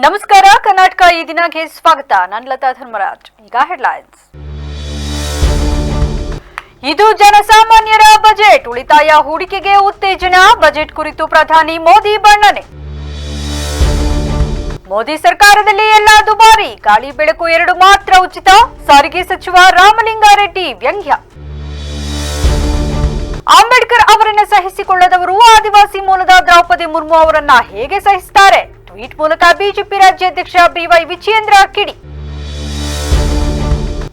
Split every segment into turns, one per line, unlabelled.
ನಮಸ್ಕಾರ ಕರ್ನಾಟಕ ಈ ದಿನಕ್ಕೆ ಸ್ವಾಗತ. ನಾನು ಲತಾ ಧರ್ಮರಾಜ್. ಈಗ ಹೆಡ್ಲೈನ್ಸ್. ಇದು ಜನಸಾಮಾನ್ಯರ ಬಜೆಟ್, ಉಳಿತಾಯ ಹೂಡಿಕೆಗೆ ಉತ್ತೇಜನ. ಬಜೆಟ್ ಕುರಿತು ಪ್ರಧಾನಿ ಮೋದಿ ಬಣ್ಣನೆ. ಮೋದಿ ಸರ್ಕಾರದಲ್ಲಿ ಎಲ್ಲ ದುಬಾರಿ, ಗಾಳಿ ಬೆಳಕು 2 ಮಾತ್ರ ಉಚಿತ. ಸಾರಿಗೆ ಸಚಿವ ರಾಮಲಿಂಗಾರೆಡ್ಡಿ ವ್ಯಂಗ್ಯ. ಅಂಬೇಡ್ಕರ್ ಅವರನ್ನ ಸಹಿಸಿಕೊಳ್ಳದವರು ಆದಿವಾಸಿ ಮೂಲದ ದ್ರೌಪದಿ ಮುರ್ಮು ಅವರನ್ನ ಹೇಗೆ ಸಹಿಸುತ್ತಾರೆ? ಟ್ವೀಟ್ ಮೂಲಕ ಬಿಜೆಪಿ ರಾಜ್ಯಾಧ್ಯಕ್ಷ ಬಿವೈ ವಿಜಯೇಂದ್ರ ಕಿಡಿ.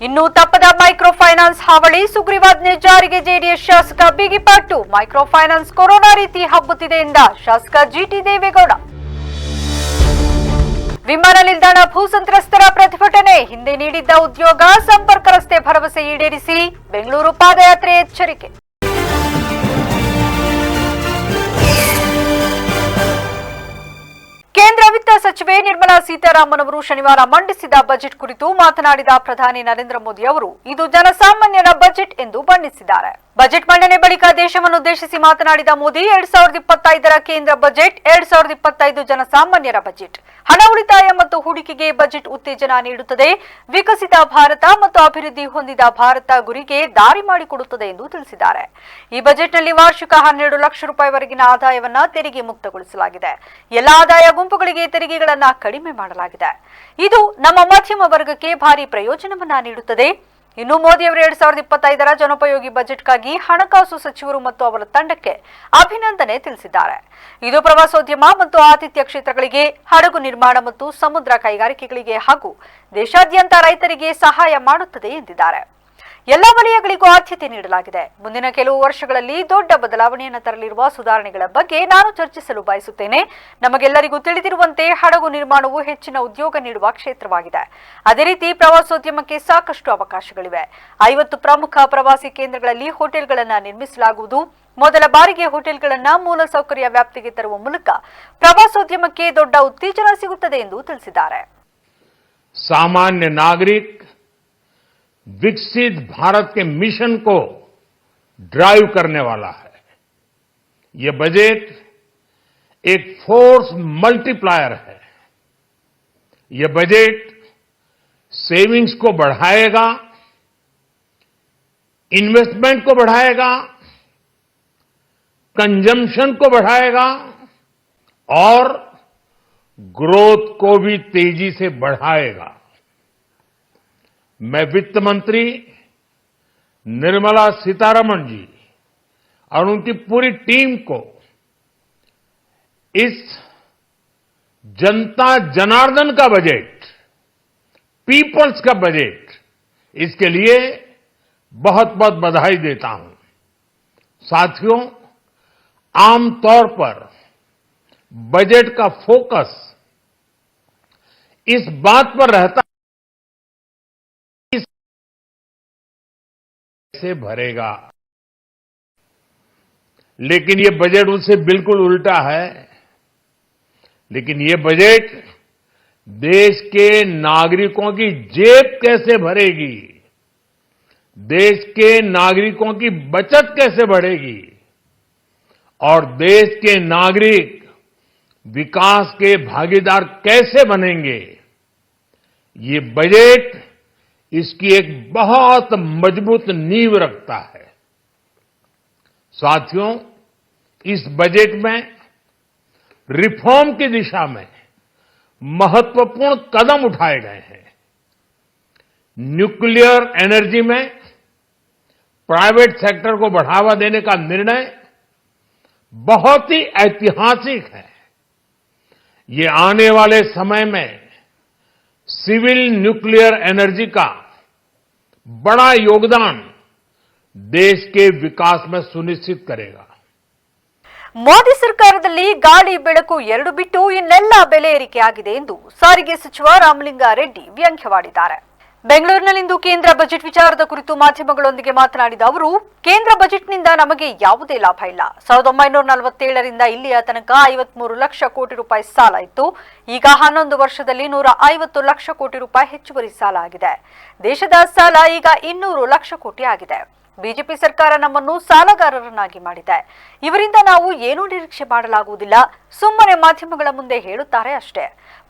ಇನ್ನು ತಪ್ಪದ ಮೈಕ್ರೋ ಫೈನಾನ್ಸ್ ಹಾವಳಿ, ಸುಗ್ರೀವಾಜ್ಞೆ ಜಾರಿಗೆ ಜೆಡಿಎಸ್ ಶಾಸಕ ಬಿಗಿಪಟ್ಟು. ಮೈಕ್ರೋ ಫೈನಾನ್ಸ್ ಕೊರೋನಾ ರೀತಿ ಹಬ್ಬುತ್ತಿದೆ ಎಂದ ಶಾಸಕ ಜಿಟಿ ದೇವೇಗೌಡ. ವಿಮಾನ ನಿಲ್ದಾಣ ಭೂ ಸಂತ್ರಸ್ತರ ಪ್ರತಿಭಟನೆ, ಹಿಂದೆ ನೀಡಿದ್ದ ಉದ್ಯೋಗ ಸಂಪರ್ಕ ರಸ್ತೆ ಭರವಸೆ ಈಡೇರಿಸಿ. ಬೆಂಗಳೂರು ಪಾದಯಾತ್ರೆ ಎಚ್ಚರಿಕೆ. ಕೇಂದ್ರ ವಿತ್ತ ಸಚಿವೆ ನಿರ್ಮಲಾ ಸೀತಾರಾಮನ್ ಅವರು ಶನಿವಾರ ಮಂಡಿಸಿದ ಬಜೆಟ್ ಕುರಿತು ಮಾತನಾಡಿದ ಪ್ರಧಾನಿ ನರೇಂದ್ರ ಮೋದಿ ಅವರು ಇದು ಜನಸಾಮಾನ್ಯರ ಬಜೆಟ್ ಎಂದು ಬಣ್ಣಿಸಿದ್ದಾರೆ. ಬಜೆಟ್ ಮಂಡನೆ ಬಳಿಕ ದೇಶವನ್ನುದ್ದೇಶಿಸಿ ಮಾತನಾಡಿದ ಮೋದಿ 2025ರ ಕೇಂದ್ರ ಬಜೆಟ್ 2025 ಜನಸಾಮಾನ್ಯರ ಬಜೆಟ್. ಹಣ ಉಳಿತಾಯ ಮತ್ತು ಹೂಡಿಕೆಗೆ ಬಜೆಟ್ ಉತ್ತೇಜನ ನೀಡುತ್ತದೆ. ವಿಕಸಿತ ಭಾರತ ಮತ್ತು ಅಭಿವೃದ್ಧಿ ಹೊಂದಿದ ಭಾರತ ಗುರಿಗೆ ದಾರಿ ಮಾಡಿಕೊಡುತ್ತದೆ ಎಂದು ತಿಳಿಸಿದ್ದಾರೆ. ಈ ಬಜೆಟ್ನಲ್ಲಿ ವಾರ್ಷಿಕ 12 ಲಕ್ಷ ರೂಪಾಯಿವರೆಗಿನ ಆದಾಯವನ್ನ ತೆರಿಗೆ ಮುಕ್ತಗೊಳಿಸಲಾಗಿದೆ. ಎಲ್ಲ ಆದಾಯ ಗುಂಪುಗಳಿಗೆ ತೆರಿಗೆಗಳನ್ನ ಕಡಿಮೆ ಮಾಡಲಾಗಿದೆ. ಇದು ನಮ್ಮ ಮಧ್ಯಮ ವರ್ಗಕ್ಕೆ ಭಾರಿ ಪ್ರಯೋಜನವನ್ನ ನೀಡುತ್ತದೆ. ಇನ್ನು ಮೋದಿ ಅವರು 2025ರ ಜನೋಪಯೋಗಿ ಬಜೆಟ್ಗಾಗಿ ಹಣಕಾಸು ಸಚಿವರು ಮತ್ತು ಅವರ ತಂಡಕ್ಕೆ ಅಭಿನಂದನೆ ತಿಳಿಸಿದ್ದಾರೆ. ಇದು ಪ್ರವಾಸೋದ್ಯಮ ಮತ್ತು ಆತಿಥ್ಯ ಕ್ಷೇತ್ರಗಳಿಗೆ, ಹಡಗು ನಿರ್ಮಾಣ ಮತ್ತು ಸಮುದ್ರ ಕೈಗಾರಿಕೆಗಳಿಗೆ ಹಾಗೂ ದೇಶಾದ್ಯಂತ ರೈತರಿಗೆ ಸಹಾಯ ಮಾಡುತ್ತದೆ ಎಂದಿದ್ದಾರೆ. ಎಲ್ಲ ವಲಯಗಳಿಗೂ ಆದ್ಯತೆ ನೀಡಲಾಗಿದೆ. ಮುಂದಿನ ಕೆಲವು ವರ್ಷಗಳಲ್ಲಿ ದೊಡ್ಡ ಬದಲಾವಣೆಯನ್ನು ತರಲಿರುವ ಸುಧಾರಣೆಗಳ ಬಗ್ಗೆ ನಾನು ಚರ್ಚಿಸಲು ಬಯಸುತ್ತೇನೆ. ನಮಗೆಲ್ಲರಿಗೂ ತಿಳಿದಿರುವಂತೆ ಹಡಗು ನಿರ್ಮಾಣವು ಹೆಚ್ಚಿನ ಉದ್ಯೋಗ ನೀಡುವ ಕ್ಷೇತ್ರವಾಗಿದೆ. ಅದೇ ರೀತಿ ಪ್ರವಾಸೋದ್ಯಮಕ್ಕೆ ಸಾಕಷ್ಟು ಅವಕಾಶಗಳಿವೆ. 50 ಪ್ರಮುಖ ಪ್ರವಾಸಿ ಕೇಂದ್ರಗಳಲ್ಲಿ ಹೋಟೆಲ್ಗಳನ್ನು ನಿರ್ಮಿಸಲಾಗುವುದು. ಮೊದಲ ಬಾರಿಗೆ ಹೋಟೆಲ್ಗಳನ್ನು ಮೂಲಸೌಕರ್ಯ ವ್ಯಾಪ್ತಿಗೆ ತರುವ ಮೂಲಕ ಪ್ರವಾಸೋದ್ಯಮಕ್ಕೆ ದೊಡ್ಡ ಉತ್ತೇಜನ ಸಿಗುತ್ತದೆ ಎಂದು ತಿಳಿಸಿದ್ದಾರೆ.
सामान्य नागरिक विकसित भारत के मिशन को ड्राइव करने वाला है. ये बजट एक फोर्स मल्टीप्लायर है. ये बजट सेविंग्स को बढ़ाएगा, इन्वेस्टमेंट को बढ़ाएगा, कंजम्पशन को बढ़ाएगा और ग्रोथ को भी तेजी से बढ़ाएगा. मैं वित्त मंत्री निर्मला सीतारमण जी और उनकी पूरी टीम को इस जनता जनार्दन का बजट, पीपल्स का बजट, इसके लिए बहुत बहुत बधाई देता हूं. साथियों, आमतौर पर बजट का फोकस इस बात पर रहता से भरेगा, लेकिन ये बजट उससे बिल्कुल उल्टा है. लेकिन ये बजट देश के नागरिकों की जेब कैसे भरेगी, देश के नागरिकों की बचत कैसे बढ़ेगी और देश के नागरिक विकास के भागीदार कैसे बनेंगे, ये बजट इसकी एक बहुत मजबूत नींव रखता है. साथियों, इस बजट में रिफॉर्म की दिशा में महत्वपूर्ण कदम उठाए गए हैं. न्यूक्लियर एनर्जी में प्राइवेट सेक्टर को बढ़ावा देने का निर्णय बहुत ही ऐतिहासिक है. ये आने वाले समय में सिविल न्यूक्लियर एनर्जी का बड़ा योगदान देश के विकास में सुनिश्चित करेगा.
ಮೋದಿ ಸರ್ಕಾರದಲ್ಲಿ ಗಾಳಿ ಬೆಳಕು 2 ಬಿಟ್ಟು ಇನ್ನೆಲ್ಲ ಬೆಲೆ ಏರಿಕೆಯಾಗಿದೆ ಎಂದು ಸಾರಿಗೆ ಸಚಿವ ರಾಮಲಿಂಗಾರೆಡ್ಡಿ ವ್ಯಂಗ್ಯವಾಡಿದ್ದಾರೆ. ಬೆಂಗಳೂರಿನಲ್ಲಿಂದು ಕೇಂದ್ರ ಬಜೆಟ್ ವಿಚಾರದ ಕುರಿತು ಮಾಧ್ಯಮಗಳೊಂದಿಗೆ ಮಾತನಾಡಿದ ಅವರು, ಕೇಂದ್ರ ಬಜೆಟ್ನಿಂದ ನಮಗೆ ಯಾವುದೇ ಲಾಭ ಇಲ್ಲ. 1947ರಿಂದ ಇಲ್ಲಿಯ ತನಕ 53 ಲಕ್ಷ ಕೋಟಿ ರೂಪಾಯಿ ಸಾಲ ಇತ್ತು. ಈಗ 11 ವರ್ಷದಲ್ಲಿ 150 ಲಕ್ಷ ಕೋಟಿ ರೂಪಾಯಿ ಹೆಚ್ಚುವರಿ ಸಾಲ ಆಗಿದೆ. ದೇಶದ ಸಾಲ ಈಗ 200 ಲಕ್ಷ ಕೋಟಿ ಆಗಿದೆ. ಬಿಜೆಪಿ ಸರ್ಕಾರ ನಮ್ಮನ್ನು ಸಾಲಗಾರರನ್ನಾಗಿ ಮಾಡಿದೆ. ಇವರಿಂದ ನಾವು ಏನೂ ನಿರೀಕ್ಷೆ ಮಾಡಲಾಗುವುದಿಲ್ಲ. ಸುಮ್ಮನೆ ಮಾಧ್ಯಮಗಳ ಮುಂದೆ ಹೇಳುತ್ತಾರೆ ಅಷ್ಟೇ.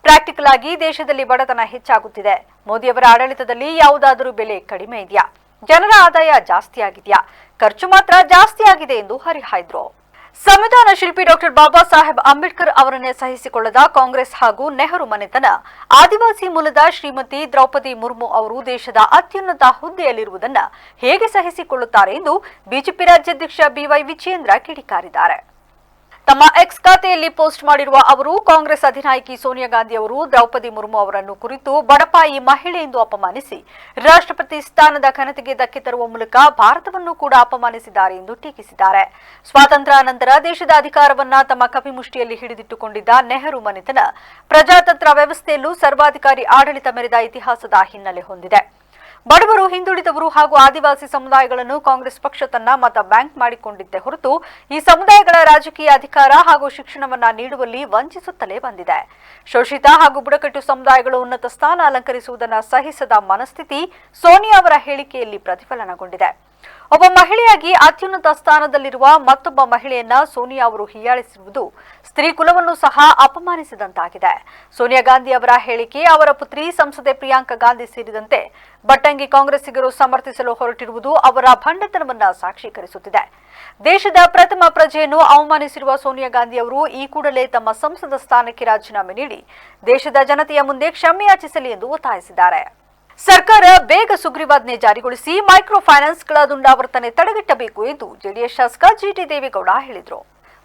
ಪ್ರಾಕ್ಟಿಕಲ್ ಆಗಿ ದೇಶದಲ್ಲಿ ಬಡತನ ಹೆಚ್ಚಾಗುತ್ತಿದೆ. ಮೋದಿಯವರ ಆಡಳಿತದಲ್ಲಿ ಯಾವುದಾದರೂ ಬೆಲೆ ಕಡಿಮೆ ಇದೆಯಾ? ಜನರ ಆದಾಯ ಜಾಸ್ತಿ ಆಗಿದೆಯಾ? ಖರ್ಚು ಮಾತ್ರ ಜಾಸ್ತಿ ಆಗಿದೆ ಎಂದು ಹರಿಹಾಯ್ದರು. ಸಂವಿಧಾನ ಶಿಲ್ಪಿ ಡಾಕ್ಟರ್ ಬಾಬಾ ಸಾಹೇಬ್ ಅಂಬೇಡ್ಕರ್ ಅವರನ್ನೇ ಸಹಿಸಿಕೊಳ್ಳದ ಕಾಂಗ್ರೆಸ್ ಹಾಗೂ ನೆಹರು ಮನೆತನ ಆದಿವಾಸಿ ಮೂಲದ ಶ್ರೀಮತಿ ದ್ರೌಪದಿ ಮುರ್ಮು ಅವರು ದೇಶದ ಅತ್ಯುನ್ನತ ಹುದ್ದೆಯಲ್ಲಿರುವುದನ್ನು ಹೇಗೆ ಸಹಿಸಿಕೊಳ್ಳುತ್ತಾರೆ ಎಂದು ಬಿಜೆಪಿ ರಾಜ್ಯಾಧ್ಯಕ್ಷ ಬಿವೈ ವಿಜಯೇಂದ್ರ ಕಿಡಿಕಾರಿದ್ದಾರೆ. ತಮ್ಮ ಎಕ್ಸ್ ಖಾತೆಯಲ್ಲಿ ಪೋಸ್ಟ್ ಮಾಡಿರುವ ಅವರು ಕಾಂಗ್ರೆಸ್ ಅಧಿನಾಯಕಿ ಸೋನಿಯಾ ಗಾಂಧಿ ಅವರು ದ್ರೌಪದಿ ಮುರ್ಮು ಅವರನ್ನು ಕುರಿತು ಬಡಪಾಯಿ ಮಹಿಳೆ ಎಂದು ಅಪಮಾನಿಸಿ ರಾಷ್ಟ್ರಪತಿ ಸ್ಥಾನದ ಘನತೆಗೆ ಧಕ್ಕೆ ತರುವ ಮೂಲಕ ಭಾರತವನ್ನು ಕೂಡ ಅಪಮಾನಿಸಿದ್ದಾರೆ ಎಂದು ಟೀಕಿಸಿದ್ದಾರೆ. ಸ್ವಾತಂತ್ರ್ಯ ನಂತರ ದೇಶದ ಅಧಿಕಾರವನ್ನ ತಮ್ಮ ಕಪಿಮುಷ್ಟಿಯಲ್ಲಿ ಹಿಡಿದಿಟ್ಟುಕೊಂಡಿದ್ದ ನೆಹರು ಮನೆತನ ಪ್ರಜಾತಂತ್ರ ವ್ಯವಸ್ಥೆಯಲ್ಲೂ ಸರ್ವಾಧಿಕಾರಿ ಆಡಳಿತ ಮೆರೆದ ಇತಿಹಾಸದ ಹಿನ್ನೆಲೆ ಹೊಂದಿದೆ. ಬಡವರು, ಹಿಂದುಳಿದವರು ಹಾಗೂ ಆದಿವಾಸಿ ಸಮುದಾಯಗಳನ್ನು ಕಾಂಗ್ರೆಸ್ ಪಕ್ಷ ತನ್ನ ಮತ ಬ್ಯಾಂಕ್ ಮಾಡಿಕೊಂಡಿದ್ದೇ ಹೊರತು ಈ ಸಮುದಾಯಗಳ ರಾಜಕೀಯ ಅಧಿಕಾರ ಹಾಗೂ ಶಿಕ್ಷಣವನ್ನ ನೀಡುವಲ್ಲಿ ವಂಚಿಸುತ್ತಲೇ ಬಂದಿದೆ. ಶೋಷಿತ ಹಾಗೂ ಬುಡಕಟ್ಟು ಸಮುದಾಯಗಳು ಉನ್ನತ ಸ್ಥಾನ ಅಲಂಕರಿಸುವುದನ್ನು ಸಹಿಸದ ಮನಸ್ಥಿತಿ ಸೋನಿಯಾ ಅವರ ಹೇಳಿಕೆಯಲ್ಲಿ ಪ್ರತಿಫಲನಗೊಂಡಿದೆ. ಒಬ್ಬ ಮಹಿಳೆಯಾಗಿ ಅತ್ಯುನ್ನತ ಸ್ಥಾನದಲ್ಲಿರುವ ಮತ್ತೊಬ್ಬ ಮಹಿಳೆಯನ್ನ ಸೋನಿಯಾ ಅವರು ಹೀಯಾಳಿಸಿರುವುದು ಸ್ತ್ರೀ ಕುಲವನ್ನು ಸಹ ಅಪಮಾನಿಸಿದಂತಾಗಿದೆ. ಸೋನಿಯಾ ಗಾಂಧಿ ಅವರ ಹೇಳಿಕೆ ಅವರ ಪುತ್ರಿ ಸಂಸದೆ ಪ್ರಿಯಾಂಕಾ ಗಾಂಧಿ ಸೇರಿದಂತೆ ಬಟ್ಟಂಗಿ ಕಾಂಗ್ರೆಸ್ಸಿಗರು ಸಮರ್ಥಿಸಲು ಹೊರಟಿರುವುದು ಅವರ ಭಂಡತನವನ್ನ ಸಾಕ್ಷೀಕರಿಸುತ್ತಿದೆ. ದೇಶದ ಪ್ರಥಮ ಪ್ರಜೆಯನ್ನು ಅವಮಾನಿಸಿರುವ ಸೋನಿಯಾ ಗಾಂಧಿ ಅವರು ಈ ಕೂಡಲೇ ತಮ್ಮ ಸಂಸದ ಸ್ಥಾನಕ್ಕೆ ರಾಜೀನಾಮೆ ನೀಡಿ ದೇಶದ ಜನತೆಯ ಮುಂದೆ ಕ್ಷಮೆಯಾಚಿಸಲಿ ಎಂದು ಒತ್ತಾಯಿಸಿದ್ದಾರೆ. ಸರ್ಕಾರ ಬೇಗ ಸುಗ್ರೀವಾಜ್ಞೆ ಜಾರಿಗೊಳಿಸಿ ಮೈಕ್ರೋ ಫೈನಾನ್ಸ್ಗಳ ದುಂಡಾವರ್ತನೆ ತಡೆಗಟ್ಟಬೇಕು ಎಂದು ಜೆಡಿಎಸ್ ಶಾಸಕ ಜಿಟಿ ದೇವೇಗೌಡ ಹೇಳಿದರು.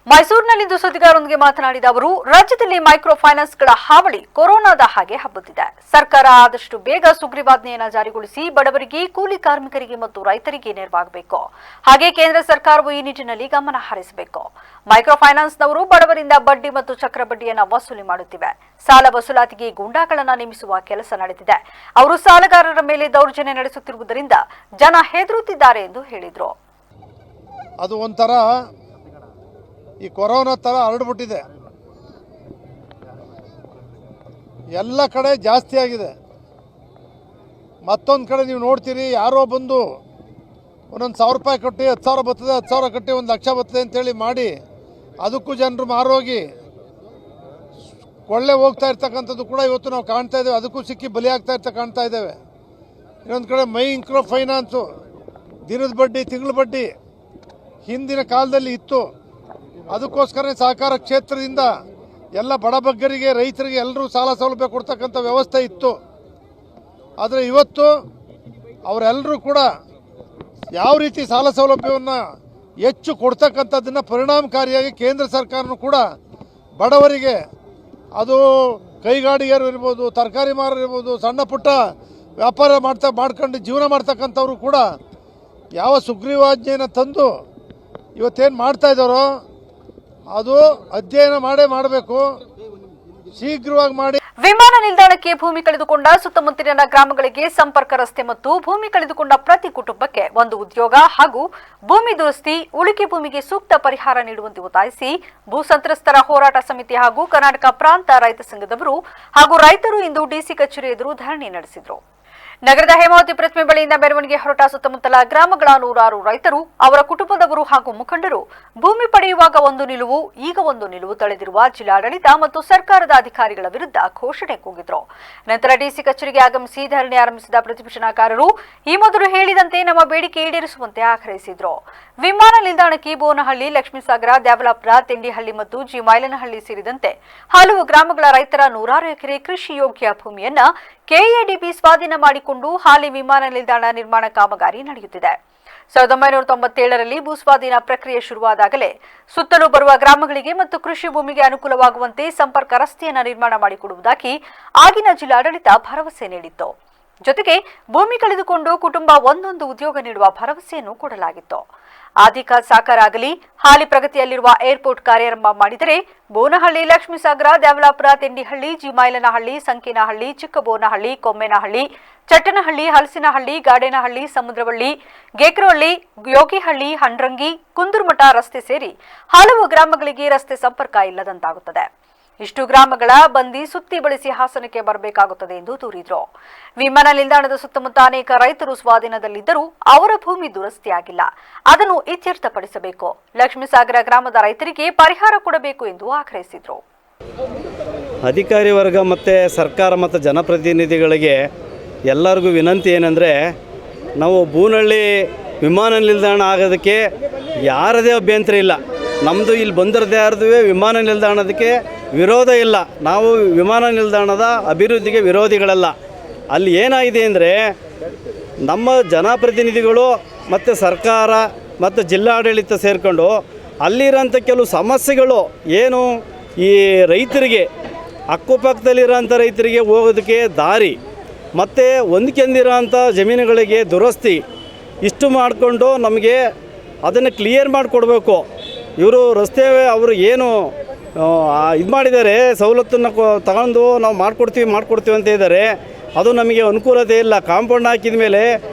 ಮೈಸೂರಿನಲ್ಲಿಂದು ಸುದ್ದಿಗಾರರೊಂದಿಗೆ ಮಾತನಾಡಿದ ಅವರು, ರಾಜ್ಯದಲ್ಲಿ ಮೈಕ್ರೋ ಫೈನಾನ್ಸ್ಗಳ ಹಾವಳಿ ಕೊರೋನಾದ ಹಾಗೆ ಹಬ್ಬುತ್ತಿದೆ. ಸರ್ಕಾರ ಆದಷ್ಟು ಬೇಗ ಸುಗ್ರೀವಾಜ್ಞೆಯನ್ನು ಜಾರಿಗೊಳಿಸಿ ಬಡವರಿಗೆ, ಕೂಲಿ ಕಾರ್ಮಿಕರಿಗೆ ಮತ್ತು ರೈತರಿಗೆ ನೆರವಾಗಬೇಕು. ಹಾಗೆ ಕೇಂದ್ರ ಸರ್ಕಾರವು ಈ ನಿಟ್ಟಿನಲ್ಲಿ ಗಮನ ಹರಿಸಬೇಕು. ಮೈಕ್ರೋ ಫೈನಾನ್ಸ್ನವರು ಬಡವರಿಂದ ಬಡ್ಡಿ ಮತ್ತು ಚಕ್ರ ಬಡ್ಡಿಯನ್ನು ವಸೂಲಿ ಮಾಡುತ್ತಿವೆ. ಸಾಲ ವಸೂಲಾತಿಗೆ ಗೂಂಡಾಗಳನ್ನು ನೇಮಿಸುವ ಕೆಲಸ ನಡೆದಿದೆ. ಅವರು ಸಾಲಗಾರರ ಮೇಲೆ ದೌರ್ಜನ್ಯ ನಡೆಸುತ್ತಿರುವುದರಿಂದ ಜನ ಹೆದರುತ್ತಿದ್ದಾರೆ ಎಂದು ಹೇಳಿದರು.
ಅದು ಒಂಥರ ಈ ಕೊರೋನಾ ಥರ ಹರಡ್ಬಿಟ್ಟಿದೆ. ಎಲ್ಲ ಕಡೆ ಜಾಸ್ತಿ ಆಗಿದೆ. ಮತ್ತೊಂದು ಕಡೆ ನೀವು ನೋಡ್ತೀರಿ, ಯಾರೋ ಬಂದು ಒಂದೊಂದು 1000 ರೂಪಾಯಿ ಕಟ್ಟಿ 10,000 ಬರ್ತದೆ, 10,000 ಕಟ್ಟಿ 1 ಲಕ್ಷ ಬರ್ತದೆ ಅಂತೇಳಿ ಮಾಡಿ ಅದಕ್ಕೂ ಜನರು ಮಾರೋಗಿ ಕೊಳ್ಳೆ ಹೋಗ್ತಾ ಇರ್ತಕ್ಕಂಥದ್ದು ಕೂಡ ಇವತ್ತು ನಾವು ಕಾಣ್ತಾ ಇದ್ದೇವೆ. ಅದಕ್ಕೂ ಸಿಕ್ಕಿ ಬಲಿಯಾಗ್ತಾ ಕಾಣ್ತಾ ಇದ್ದೇವೆ. ಇನ್ನೊಂದು ಕಡೆ ಮೈಕ್ರೋ ಫೈನಾನ್ಸು, ದಿನದ ಬಡ್ಡಿ, ತಿಂಗಳ ಬಡ್ಡಿ ಹಿಂದಿನ ಕಾಲದಲ್ಲಿ ಇತ್ತು. ಅದಕ್ಕೋಸ್ಕರ ಸಹಕಾರ ಕ್ಷೇತ್ರದಿಂದ ಎಲ್ಲ ಬಡಬಗ್ಗರಿಗೆ, ರೈತರಿಗೆ ಎಲ್ಲರೂ ಸಾಲ ಸೌಲಭ್ಯ ಕೊಡ್ತಕ್ಕಂಥ ವ್ಯವಸ್ಥೆ ಇತ್ತು. ಆದರೆ ಇವತ್ತು ಅವರೆಲ್ಲರೂ ಕೂಡ ಯಾವ ರೀತಿ ಸಾಲ ಸೌಲಭ್ಯವನ್ನು ಹೆಚ್ಚು ಕೊಡ್ತಕ್ಕಂಥದ್ದನ್ನು ಪರಿಣಾಮಕಾರಿಯಾಗಿ ಕೇಂದ್ರ ಸರ್ಕಾರನೂ ಕೂಡ ಬಡವರಿಗೆ, ಅದು ಕೈಗಾಡಿಗೆರು ಇರ್ಬೋದು, ತರಕಾರಿ ಮಾರರು ಇರ್ಬೋದು, ಸಣ್ಣ ಪುಟ್ಟ ವ್ಯಾಪಾರ ಮಾಡ್ಕೊಂಡು ಜೀವನ ಮಾಡ್ತಕ್ಕಂಥವ್ರು ಕೂಡ ಯಾವ ಸುಗ್ರೀವಾಜ್ಞೆಯನ್ನು ತಂದು ಇವತ್ತೇನು ಮಾಡ್ತಾ ಇದ್ದಾರೋ ಅದು ಅಧ್ಯಯನ ಮಾಡಬೇಕು, ಶೀಘ್ರವಾಗಿ ಮಾಡಿ.
ವಿಮಾನ ನಿಲ್ದಾಣಕ್ಕೆ ಭೂಮಿ ಕಳೆದುಕೊಂಡ ಸುತ್ತಮುತ್ತಲಿನ ಗ್ರಾಮಗಳಿಗೆ ಸಂಪರ್ಕ ರಸ್ತೆ ಮತ್ತು ಭೂಮಿ ಕಳೆದುಕೊಂಡ ಪ್ರತಿ ಕುಟುಂಬಕ್ಕೆ ಒಂದು ಉದ್ಯೋಗ ಹಾಗೂ ಭೂಮಿ ದುರಸ್ತಿ, ಉಳಿಕೆ ಭೂಮಿಗೆ ಸೂಕ್ತ ಪರಿಹಾರ ನೀಡುವಂತೆ ಒತ್ತಾಯಿಸಿ ಭೂ ಸಂತ್ರಸ್ತರ ಹೋರಾಟ ಸಮಿತಿ ಹಾಗೂ ಕರ್ನಾಟಕ ಪ್ರಾಂತ ರೈತ ಸಂಘದವರು ಹಾಗೂ ರೈತರು ಇಂದು ಡಿಸಿ ಕಚೇರಿ ಎದುರು ಧರಣಿ ನಡೆಸಿದರು. ನಗರದ ಹೇಮಾವತಿ ಪ್ರತಿಮೆ ಬಳಿಯಿಂದ ಮೆರವಣಿಗೆ ಹೊರಟ ಸುತ್ತಮುತ್ತಲ ಗ್ರಾಮಗಳ ನೂರಾರು ರೈತರು, ಅವರ ಕುಟುಂಬದವರು ಹಾಗೂ ಮುಖಂಡರು ಭೂಮಿ ಪಡೆಯುವಾಗ ಒಂದು ನಿಲುವು, ಈಗ ಒಂದು ನಿಲುವು ತಳೆದಿರುವ ಜಿಲ್ಲಾಡಳಿತ ಮತ್ತು ಸರ್ಕಾರದ ಅಧಿಕಾರಿಗಳ ವಿರುದ್ಧ ಘೋಷಣೆ ಕೂಗಿದ್ರು. ನಂತರ ಡಿಸಿ ಕಚೇರಿಗೆ ಆಗಮಿಸಿ ಧರಣಿ ಆರಂಭಿಸಿದ ಪ್ರತಿಭಟನಾಕಾರರು ಈ ಮೊದಲು ಹೇಳಿದಂತೆ ನಮ್ಮ ಬೇಡಿಕೆ ಈಡೇರಿಸುವಂತೆ ಆಗ್ರಹಿಸಿದ್ರು. ವಿಮಾನ ನಿಲ್ದಾಣಕ್ಕೆ ಬೋನಹಳ್ಳಿ, ಲಕ್ಷ್ಮೀಸಾಗರ, ದ್ಯಾವಲಾಪುರ, ತೆಂಡಿಹಳ್ಳಿ ಮತ್ತು ಜಿಮೈಲನಹಳ್ಳಿ ಸೇರಿದಂತೆ ಹಲವು ಗ್ರಾಮಗಳ ರೈತರ ನೂರಾರು ಎಕರೆ ಕೃಷಿ ಯೋಗ್ಯ ಭೂಮಿಯನ್ನ ಕೆಎಡಿಬಿ ಸ್ವಾಧೀನ ಮಾಡಿಕೊಂಡು ಹಾಲಿ ವಿಮಾನ ನಿಲ್ದಾಣ ನಿರ್ಮಾಣ ಕಾಮಗಾರಿ ನಡೆಯುತ್ತಿದೆ. 1997ರಲ್ಲಿ ಭೂಸ್ವಾಧೀನ ಪ್ರಕ್ರಿಯೆ ಶುರುವಾದಾಗಲೇ ಸುತ್ತಲೂ ಬರುವ ಗ್ರಾಮಗಳಿಗೆ ಮತ್ತು ಕೃಷಿ ಭೂಮಿಗೆ ಅನುಕೂಲವಾಗುವಂತೆ ಸಂಪರ್ಕ ರಸ್ತೆಯನ್ನು ನಿರ್ಮಾಣ ಮಾಡಿಕೊಡುವುದಾಗಿ ಆಗಿನ ಜಿಲ್ಲಾಡಳಿತ ಭರವಸೆ ನೀಡಿತ್ತು. ಜೊತೆಗೆ ಭೂಮಿ ಕಳೆದುಕೊಂಡು ಕುಟುಂಬ ಒಂದೊಂದು ಉದ್ಯೋಗ ನೀಡುವ ಭರವಸೆಯನ್ನು ಕೊಡಲಾಗಿತ್ತು. ಆರ್ಥಿಕ ಸಾಕಾರ ಆಗಲಿ, ಹಾಲಿ ಪ್ರಗತಿಯಲ್ಲಿರುವ ಏರ್ಪೋರ್ಟ್ ಕಾರ್ಯಾರಂಭ ಮಾಡಿದರೆ ಬೋನಹಳ್ಳಿ, ಲಕ್ಷ್ಮೀಸಾಗರ, ದ್ಯಾವಲಾಪುರ, ತೆಂಡಿಹಳ್ಳಿ, ಜಿಮೈಲನಹಳ್ಳಿ, ಸಂಕೇನಹಳ್ಳಿ, ಚಿಕ್ಕಬೋನಹಳ್ಳಿ, ಕೊಮ್ಮೇನಹಳ್ಳಿ, ಚಟ್ಟನಹಳ್ಳಿ, ಹಲಸಿನಹಳ್ಳಿ, ಗಾಡೇನಹಳ್ಳಿ, ಸಮುದ್ರವಳ್ಳಿ, ಗೇಕ್ರಹಳ್ಳಿ, ಯೋಗಿಹಳ್ಳಿ, ಹಂಡ್ರಂಗಿ, ಕುಂದುರ್ಮಠ ರಸ್ತೆ ಸೇರಿ ಹಲವು ಗ್ರಾಮಗಳಿಗೆ ರಸ್ತೆ ಸಂಪರ್ಕ ಇಲ್ಲದಂತಾಗುತ್ತದೆ. ಇಷ್ಟು ಗ್ರಾಮಗಳ ಬಂದಿ ಸುತ್ತಿ ಬಳಸಿ ಹಾಸನಕ್ಕೆ ಬರಬೇಕಾಗುತ್ತದೆ ಎಂದು ದೂರಿದ್ರು. ವಿಮಾನ ನಿಲ್ದಾಣದ ಸುತ್ತಮುತ್ತ ಅನೇಕ ರೈತರು ಸ್ವಾಧೀನದಲ್ಲಿದ್ದರೂ ಅವರ ಭೂಮಿ ದುರಸ್ತಿಯಾಗಿಲ್ಲ. ಅದನ್ನು ಇತ್ಯರ್ಥಪಡಿಸಬೇಕು. ಲಕ್ಷ್ಮೀಸಾಗರ ಗ್ರಾಮದ ರೈತರಿಗೆ ಪರಿಹಾರ ಕೊಡಬೇಕು ಎಂದು ಆಗ್ರಹಿಸಿದರು.
ಅಧಿಕಾರಿ ವರ್ಗ ಮತ್ತು ಸರ್ಕಾರ ಮತ್ತು ಜನಪ್ರತಿನಿಧಿಗಳಿಗೆ ಎಲ್ಲರಿಗೂ ವಿನಂತಿ ಏನಂದರೆ, ನಾವು ಬೂನಹಳ್ಳಿ ವಿಮಾನ ನಿಲ್ದಾಣ ಆಗೋದಕ್ಕೆ ಯಾರದೇ ಅಭ್ಯಂತರ ಇಲ್ಲ. ನಮ್ಮದು ಇಲ್ಲಿ ಬಂದಿರದೇ ಯಾರ್ದು ವಿಮಾನ ನಿಲ್ದಾಣದಕ್ಕೆ ವಿರೋಧ ಇಲ್ಲ. ನಾವು ವಿಮಾನ ನಿಲ್ದಾಣದ ಅಭಿವೃದ್ಧಿಗೆ ವಿರೋಧಿಗಳಲ್ಲ. ಅಲ್ಲಿ ಏನಾಗಿದೆ ಅಂದರೆ, ನಮ್ಮ ಜನಪ್ರತಿನಿಧಿಗಳು ಮತ್ತು ಸರ್ಕಾರ ಮತ್ತು ಜಿಲ್ಲಾಡಳಿತ ಸೇರಿಕೊಂಡು ಅಲ್ಲಿರೋಂಥ ಕೆಲವು ಸಮಸ್ಯೆಗಳು ಏನು, ಈ ರೈತರಿಗೆ ಅಕ್ಕಪಕ್ಕದಲ್ಲಿರೋಂಥ ರೈತರಿಗೆ ಹೋಗೋದಕ್ಕೆ ದಾರಿ ಮತ್ತು ಹೊಂದ್ಕೊಂಡಿರೋಂಥ ಜಮೀನುಗಳಿಗೆ ದುರಸ್ತಿ ಇಷ್ಟು ಮಾಡಿಕೊಂಡು ನಮಗೆ ಅದನ್ನು ಕ್ಲಿಯರ್ ಮಾಡಿಕೊಡ್ಬೇಕು. ಇವರು ರಸ್ತೆ ಅವರು ಏನು ಇದು ಮಾಡಿದ್ದಾರೆ, ಸವಲತ್ತನ್ನು ತಗೊಂಡು ನಾವು ಮಾಡಿಕೊಡ್ತೀವಿ ಅಂತ ಇದ್ದಾರೆ. ಅದು ನಮಗೆ ಅನುಕೂಲತೆ ಇಲ್ಲ. ಕಾಂಪೌಂಡ್ ಹಾಕಿದ ಮೇಲೆ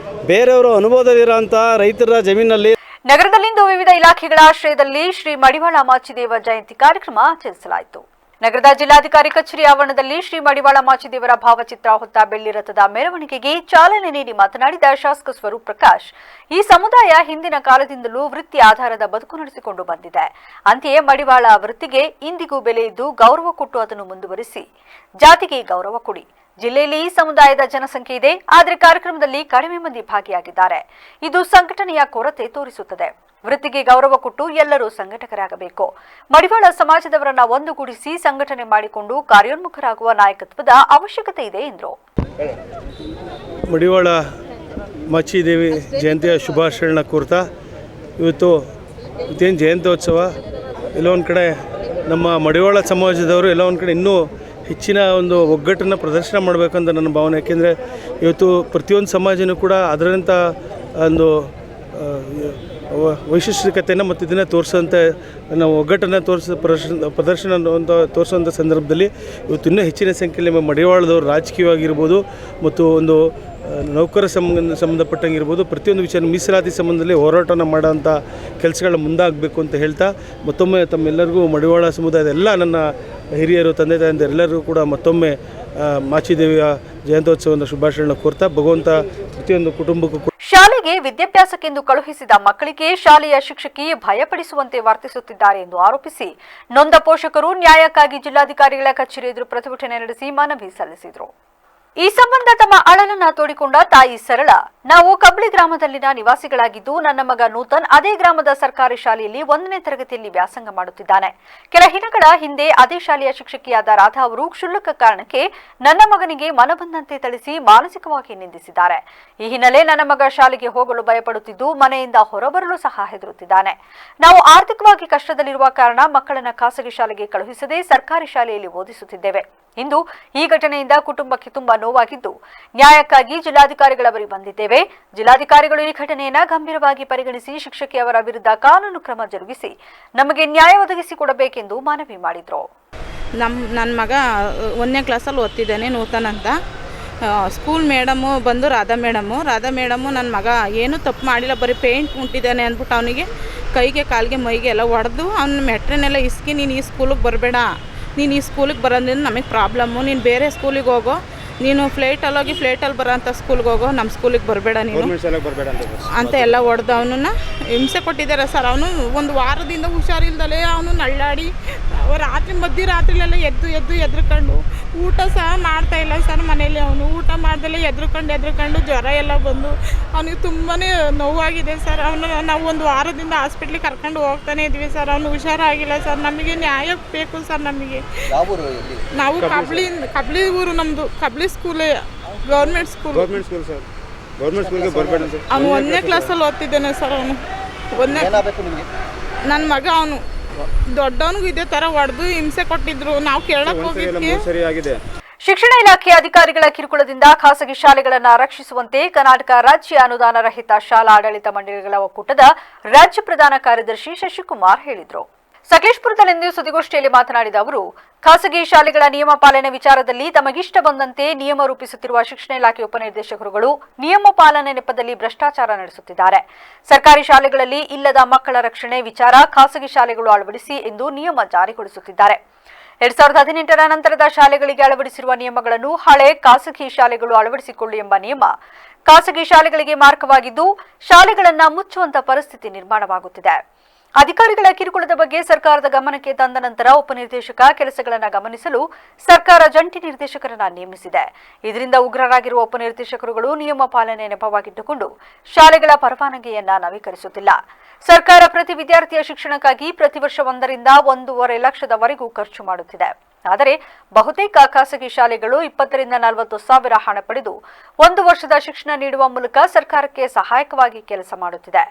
ಬೇರೆಯವರು ಅನುಭವದಲ್ಲಿರೋಂಥ ರೈತರ ಜಮೀನಲ್ಲಿ.
ನಗರದಲ್ಲಿಂದು ವಿವಿಧ ಇಲಾಖೆಗಳ ಆಶ್ರಯದಲ್ಲಿ ಶ್ರೀ ಮಡಿವಾಳ ಮಾಚಿದೇವ ಜಯಂತಿ ಕಾರ್ಯಕ್ರಮ ಆಚರಿಸಲಾಯಿತು. ನಗರದ ಜಿಲ್ಲಾಧಿಕಾರಿ ಕಚೇರಿ ಆವರಣದಲ್ಲಿ ಶ್ರೀ ಮಡಿವಾಳ ಮಾಚಿದೇವರ ಭಾವಚಿತ್ರ ಹೊತ್ತ ಬೆಳ್ಳಿ ರಥದ ಮೆರವಣಿಗೆಗೆ ಚಾಲನೆ ನೀಡಿ ಮಾತನಾಡಿದ ಶಾಸಕ ಸ್ವರೂಪ್ ಪ್ರಕಾಶ್, ಈ ಸಮುದಾಯ ಹಿಂದಿನ ಕಾಲದಿಂದಲೂ ವೃತ್ತಿ ಆಧಾರದ ಬದುಕು ನಡೆಸಿಕೊಂಡು ಬಂದಿದೆ. ಅಂತೆಯೇ ಮಡಿವಾಳ ವೃತ್ತಿಗೆ ಇಂದಿಗೂ ಬೆಲೆ ಇದ್ದು ಗೌರವ ಕೊಟ್ಟು ಅದನ್ನು ಮುಂದುವರಿಸಿ ಜಾತಿಗೆ ಗೌರವ ಕೊಡಿ. ಜಿಲ್ಲೆಯಲ್ಲಿ ಈ ಸಮುದಾಯದ ಜನಸಂಖ್ಯೆ ಇದೆ, ಆದರೆ ಕಾರ್ಯಕ್ರಮದಲ್ಲಿ ಕಡಿಮೆ ಮಂದಿ ಭಾಗಿಯಾಗಿದ್ದಾರೆ. ಇದು ಸಂಘಟನೆಯ ಕೊರತೆ ತೋರಿಸುತ್ತದೆ. ವೃತ್ತಿಗೆ ಗೌರವ ಕೊಟ್ಟು ಎಲ್ಲರೂ ಸಂಘಟಕರಾಗಬೇಕು. ಮಡಿವಾಳ ಸಮಾಜದವರನ್ನ ಒಂದುಗೂಡಿಸಿ ಸಂಘಟನೆ ಮಾಡಿಕೊಂಡು ಕಾರ್ಯೋನ್ಮುಖರಾಗುವ ನಾಯಕತ್ವದ ಅವಶ್ಯಕತೆ ಇದೆ ಎಂದರು.
ಮಡಿವಾಳ ಮಾಚಿದೇವಿ ಜಯಂತಿಯ ಶುಭಾಶಯಗಳನ್ನ ಕೋರ್ತಾ, ಇವತ್ತು ಇದೇನು ಜಯಂತ್ಯೋತ್ಸವ, ಎಲ್ಲೋ ಒಂದು ಕಡೆ ನಮ್ಮ ಮಡಿವಾಳ ಸಮಾಜದವರು ಎಲ್ಲೋ ಒಂದು ಕಡೆ ಇನ್ನೂ ಹೆಚ್ಚಿನ ಒಂದು ಒಗ್ಗಟ್ಟನ್ನು ಪ್ರದರ್ಶನ ಮಾಡಬೇಕಂತ ನನ್ನ ಭಾವನೆ. ಯಾಕೆಂದರೆ ಇವತ್ತು ಪ್ರತಿಯೊಂದು ಸಮಾಜನೂ ಕೂಡ ಅದರಂಥ ಒಂದು ವೈಶಿಷ್ಟ್ಯತೆಯನ್ನು ಮತ್ತು ಇದನ್ನು ತೋರಿಸೋಂಥ ನಾವು ಒಗ್ಗಟ್ಟನ್ನು ಪ್ರದರ್ಶನ ಅಂತ ತೋರಿಸೋಂಥ ಸಂದರ್ಭದಲ್ಲಿ ಇವತ್ತು ಇನ್ನೂ ಹೆಚ್ಚಿನ ಸಂಖ್ಯೆಯಲ್ಲಿ ಮಡಿವಾಳದವರು ರಾಜಕೀಯವಾಗಿರ್ಬೋದು ಮತ್ತು ಒಂದು ನೌಕರ ಸಂಬಂಧಪಟ್ಟಂಗಿರ್ಬೋದು ಪ್ರತಿಯೊಂದು ವಿಷಯ ಮೀಸಲಾತಿ ಸಂಬಂಧದಲ್ಲಿ ಹೋರಾಟನ ಮಾಡೋಂಥ ಕೆಲಸಗಳ ಮುಂದಾಗಬೇಕು ಅಂತ ಹೇಳ್ತಾ, ಮತ್ತೊಮ್ಮೆ ತಮ್ಮೆಲ್ಲರಿಗೂ ಮಡಿವಾಳ ಸಮುದಾಯದ ಎಲ್ಲ ನನ್ನ ಹಿರಿಯರು, ತಂದೆ ತಾಯಿಂದ ಎಲ್ಲರಿಗೂ ಕೂಡ ಮತ್ತೊಮ್ಮೆ ಮಾಚಿದೇವಿಯ ಜಯಂತ್ಯೋತ್ಸವದ ಶುಭಾಶಯಗಳನ್ನ ಕೋರ್ತಾ, ಭಗವಂತ ಪ್ರತಿಯೊಂದು ಕುಟುಂಬಕ್ಕೂ
ಶಾಲೆಗೆ ವಿದ್ಯಾಭ್ಯಾಸಕ್ಕೆಂದು ಕಳುಹಿಸಿದ ಮಕ್ಕಳಿಗೆ ಶಾಲೆಯ ಶಿಕ್ಷಕಿ ಭಯಪಡಿಸುವಂತೆ ವರ್ತಿಸುತ್ತಿದ್ದಾರೆ ಎಂದು ಆರೋಪಿಸಿ ನೊಂದ ಪೋಷಕರು ನ್ಯಾಯಕ್ಕಾಗಿ ಜಿಲ್ಲಾಧಿಕಾರಿಗಳ ಕಚೇರಿ ಎದುರು ಪ್ರತಿಭಟನೆ ನಡೆಸಿ ಮನವಿ ಸಲ್ಲಿಸಿದರು. ಈ ಸಂಬಂಧ ತಮ್ಮ ಅಳಲನ್ನ ತೋಡಿಕೊಂಡ ತಾಯಿ ಸರಳ, ನಾವು ಕಬ್ಳಿ ಗ್ರಾಮದಲ್ಲಿನ ನಿವಾಸಿಗಳಾಗಿದ್ದು ನನ್ನ ಮಗ ನೂತನ್ ಅದೇ ಗ್ರಾಮದ ಸರ್ಕಾರಿ ಶಾಲೆಯಲ್ಲಿ 1ನೇ ತರಗತಿಯಲ್ಲಿ ವ್ಯಾಸಂಗ ಮಾಡುತ್ತಿದ್ದಾನೆ. ಕೆಲ ದಿನಗಳ ಹಿಂದೆ ಅದೇ ಶಾಲೆಯ ಶಿಕ್ಷಕಿಯಾದ ರಾಧಾ ಅವರು ಕ್ಷುಲ್ಲಕ ಕಾರಣಕ್ಕೆ ನನ್ನ ಮಗನಿಗೆ ಮನಬಂದಂತೆ ಥಳಿಸಿ ಮಾನಸಿಕವಾಗಿ ನಿಂದಿಸಿದ್ದಾರೆ. ಈ ಹಿನ್ನೆಲೆ ನನ್ನ ಮಗ ಶಾಲೆಗೆ ಹೋಗಲು ಭಯಪಡುತ್ತಿದ್ದು ಮನೆಯಿಂದ ಹೊರಬರಲು ಸಹ ಹೆದರುತ್ತಿದ್ದಾನೆ. ನಾವು ಆರ್ಥಿಕವಾಗಿ ಕಷ್ಟದಲ್ಲಿರುವ ಕಾರಣ ಮಕ್ಕಳನ್ನ ಖಾಸಗಿ ಶಾಲೆಗೆ ಕಳುಹಿಸದೆ ಸರ್ಕಾರಿ ಶಾಲೆಯಲ್ಲಿ ಓದಿಸುತ್ತಿದ್ದೇವೆ. ಇಂದು ಈ ಘಟನೆಯಿಂದ ಕುಟುಂಬಕ್ಕೆ ತುಂಬಾ ನೋವಾಗಿದ್ದು ನ್ಯಾಯಕ್ಕಾಗಿ ಜಿಲ್ಲಾಧಿಕಾರಿಗಳ ಬಳಿ ಬಂದಿದ್ದೇವೆ. ಜಿಲ್ಲಾಧಿಕಾರಿಗಳು ಈ ಘಟನೆಯನ್ನು ಗಂಭೀರವಾಗಿ ಪರಿಗಣಿಸಿ ಶಿಕ್ಷಕಿಯವರ ವಿರುದ್ಧ ಕಾನೂನು ಕ್ರಮ ಜರುಗಿಸಿ ನಮಗೆ ನ್ಯಾಯ ಒದಗಿಸಿಕೊಡಬೇಕೆಂದು ಮನವಿ ಮಾಡಿದರು.
ನನ್ನ ಮಗ 1ನೇ ಕ್ಲಾಸಲ್ಲಿ ಓದ್ತಿದ್ದಾನೆ, ನೂತನ್ ಅಂತ. ಸ್ಕೂಲ್ ಮೇಡಮು ಬಂದು ರಾಧಾ ಮೇಡಮು ನನ್ನ ಮಗ ಏನೂ ತಪ್ಪು ಮಾಡಿಲ್ಲ, ಬರೀ ಪೇಂಟ್ ಮುಟ್ಟಿದ್ದಾನೆ ಅಂದ್ಬಿಟ್ಟು ಅವನಿಗೆ ಕೈಗೆ ಕಾಲಿಗೆ ಮೈಗೆ ಎಲ್ಲ ಹೊಡೆದು ಅವ್ನ ಮೆಟ್ರನ್ನೆಲ್ಲ ಇಸ್ಕಿ ನೀನು ಈ ಸ್ಕೂಲಿಗೆ ಬರಬೇಡ, ನೀನು ಈ ಸ್ಕೂಲಿಗೆ ಬರೋದ್ರಿಂದ ನಮಗೆ ಪ್ರಾಬ್ಲಮ್ಮು, ನೀನು ಬೇರೆ ಸ್ಕೂಲಿಗೆ ಹೋಗೋ, ನೀನು ಫ್ಲೈಟಲ್ಲಿ ಬರೋಂಥ ಸ್ಕೂಲ್ಗೆ ಹೋಗೋ, ನಮ್ಮ ಸ್ಕೂಲಿಗೆ ಬರಬೇಡ ನೀನು ಅಂತ ಎಲ್ಲ ಹೊಡೆದು ಅವನನ್ನು ಹಿಂಸೆ ಕೊಟ್ಟಿದ್ದಾರೆ ಸರ್. ಅವನು ಒಂದು ವಾರದಿಂದ ಹುಷಾರಿಲ್ದಲೇ ಅವನು ನಳ್ಳಾಡಿ ಮಧ್ಯರಾತ್ರಿಲೆಲ್ಲ ಎದ್ರುಕೊಂಡು ಊಟ ಸಹ ಮಾಡ್ತಾ ಇಲ್ಲ ಸರ್. ಮನೇಲಿ ಅವನು ಊಟ ಮಾಡ್ದಲೇ ಎದ್ರುಕೊಂಡು ಜ್ವರ ಎಲ್ಲ ಬಂದು ಅವನಿಗೆ ತುಂಬಾ ನೋವಾಗಿದೆ ಸರ್. ನಾವು ಒಂದು ವಾರದಿಂದ ಹಾಸ್ಪಿಟ್ಲಿಗೆ ಕರ್ಕೊಂಡು ಹೋಗ್ತಾನೆ ಇದ್ವಿ ಸರ್. ಅವನು ಹುಷಾರಾಗಿಲ್ಲ ಸರ್. ನಮಗೆ ನ್ಯಾಯ ಬೇಕು ಸರ್. ನಮಗೆ ನಾವು ಕಬ್ಳಿ ಊರು, ನಮ್ಮದು ಕಬ್ಳಿ ಸ್ಕೂಲೇ, ಗೌರ್ಮೆಂಟ್ ಸ್ಕೂಲ್ ಸರ್. ಅವನು 1ನೇ ಕ್ಲಾಸಲ್ಲಿ ಓದ್ತಿದ್ದಾನೆ ಸರ್. ಅವನು ನನ್ನ ಮಗ ಅವನು ದೊಡ್ಡವನಿಗೂ ಇದೇ ಥರ ಹೊಡೆದು ಹಿಂಸೆ ಕೊಟ್ಟಿದ್ರು. ನಾವು ಕೇಳಕ್ಕೆ ಹೋಗಿದ್ವಿ.
ಶಿಕ್ಷಣ ಇಲಾಖೆ ಅಧಿಕಾರಿಗಳ ಕಿರುಕುಳದಿಂದ ಖಾಸಗಿ ಶಾಲೆಗಳನ್ನು ರಕ್ಷಿಸುವಂತೆ ಕರ್ನಾಟಕ ರಾಜ್ಯ ಅನುದಾನ ರಹಿತ ಶಾಲಾ ಆಡಳಿತ ಮಂಡಳಿಗಳ ಒಕ್ಕೂಟದ ರಾಜ್ಯ ಪ್ರಧಾನ ಕಾರ್ಯದರ್ಶಿ ಶಶಿಕುಮಾರ್ ಹೇಳಿದರು. ಸಕಲೇಶಪುರದಲ್ಲಿಂದು ಸುದ್ದಿಗೋಷ್ಠಿಯಲ್ಲಿ ಮಾತನಾಡಿದ ಅವರು, ಖಾಸಗಿ ಶಾಲೆಗಳ ನಿಯಮ ಪಾಲನೆ ವಿಚಾರದಲ್ಲಿ ತಮಗಿಷ್ಟ ಬಂದಂತೆ ನಿಯಮ ರೂಪಿಸುತ್ತಿರುವ ಶಿಕ್ಷಣ ಇಲಾಖೆ ಉಪನಿರ್ದೇಶಕರುಗಳು ನಿಯಮ ಪಾಲನೆ ನೆಪದಲ್ಲಿ ಭ್ರಷ್ಟಾಚಾರ ನಡೆಸುತ್ತಿದ್ದಾರೆ. ಸರ್ಕಾರಿ ಶಾಲೆಗಳಲ್ಲಿ ಇಲ್ಲದ ಮಕ್ಕಳ ರಕ್ಷಣೆ ವಿಚಾರ ಖಾಸಗಿ ಶಾಲೆಗಳು ಅಳವಡಿಸಿ ಎಂದು ನಿಯಮ ಜಾರಿಗೊಳಿಸುತ್ತಿದ್ದಾರೆ. 2018 ನಂತರದ ಶಾಲೆಗಳಿಗೆ ಅಳವಡಿಸಿರುವ ನಿಯಮಗಳನ್ನು ಹಳೆ ಖಾಸಗಿ ಶಾಲೆಗಳು ಅಳವಡಿಸಿಕೊಳ್ಳಿ ಎಂಬ ನಿಯಮ ಖಾಸಗಿ ಶಾಲೆಗಳಿಗೆ ಮಾರಕವಾಗಿದ್ದು ಶಾಲೆಗಳನ್ನು ಮುಚ್ಚುವಂತ ಪರಿಸ್ಥಿತಿ ನಿರ್ಮಾಣವಾಗುತ್ತಿದೆ. ಅಧಿಕಾರಿಗಳ ಕಿರುಕುಳದ ಬಗ್ಗೆ ಸರ್ಕಾರದ ಗಮನಕ್ಕೆ ತಂದ ನಂತರ ಉಪನಿರ್ದೇಶಕ ಕೆಲಸಗಳನ್ನು ಗಮನಿಸಲು ಸರ್ಕಾರ ಜಂಟಿ ನಿರ್ದೇಶಕರನ್ನ ನೇಮಿಸಿದೆ. ಇದರಿಂದ ಉಗ್ರರಾಗಿರುವ ಉಪನಿರ್ದೇಶಕರುಗಳು ನಿಯಮ ಪಾಲನೆ ನೆಪವಾಗಿಟ್ಟುಕೊಂಡು ಶಾಲೆಗಳ ಪರವಾನಗಿಯನ್ನ ನವೀಕರಿಸುತ್ತಿಲ್ಲ. ಸರ್ಕಾರ ಪ್ರತಿ ವಿದ್ಯಾರ್ಥಿಯ ಶಿಕ್ಷಣಕ್ಕಾಗಿ ಪ್ರತಿ ವರ್ಷ 1 ರಿಂದ 1.5 ಲಕ್ಷದವರೆಗೂ ಖರ್ಚು ಮಾಡುತ್ತಿದೆ. ಆದರೆ ಬಹುತೇಕ ಖಾಸಗಿ ಶಾಲೆಗಳು 20 ರಿಂದ 40 ಸಾವಿರ ಹಣ ಪಡೆದು 1 ವರ್ಷದ ಶಿಕ್ಷಣ ನೀಡುವ ಮೂಲಕ ಸರ್ಕಾರಕ್ಕೆ ಸಹಾಯಕವಾಗಿ ಕೆಲಸ ಮಾಡುತ್ತಿದೆ.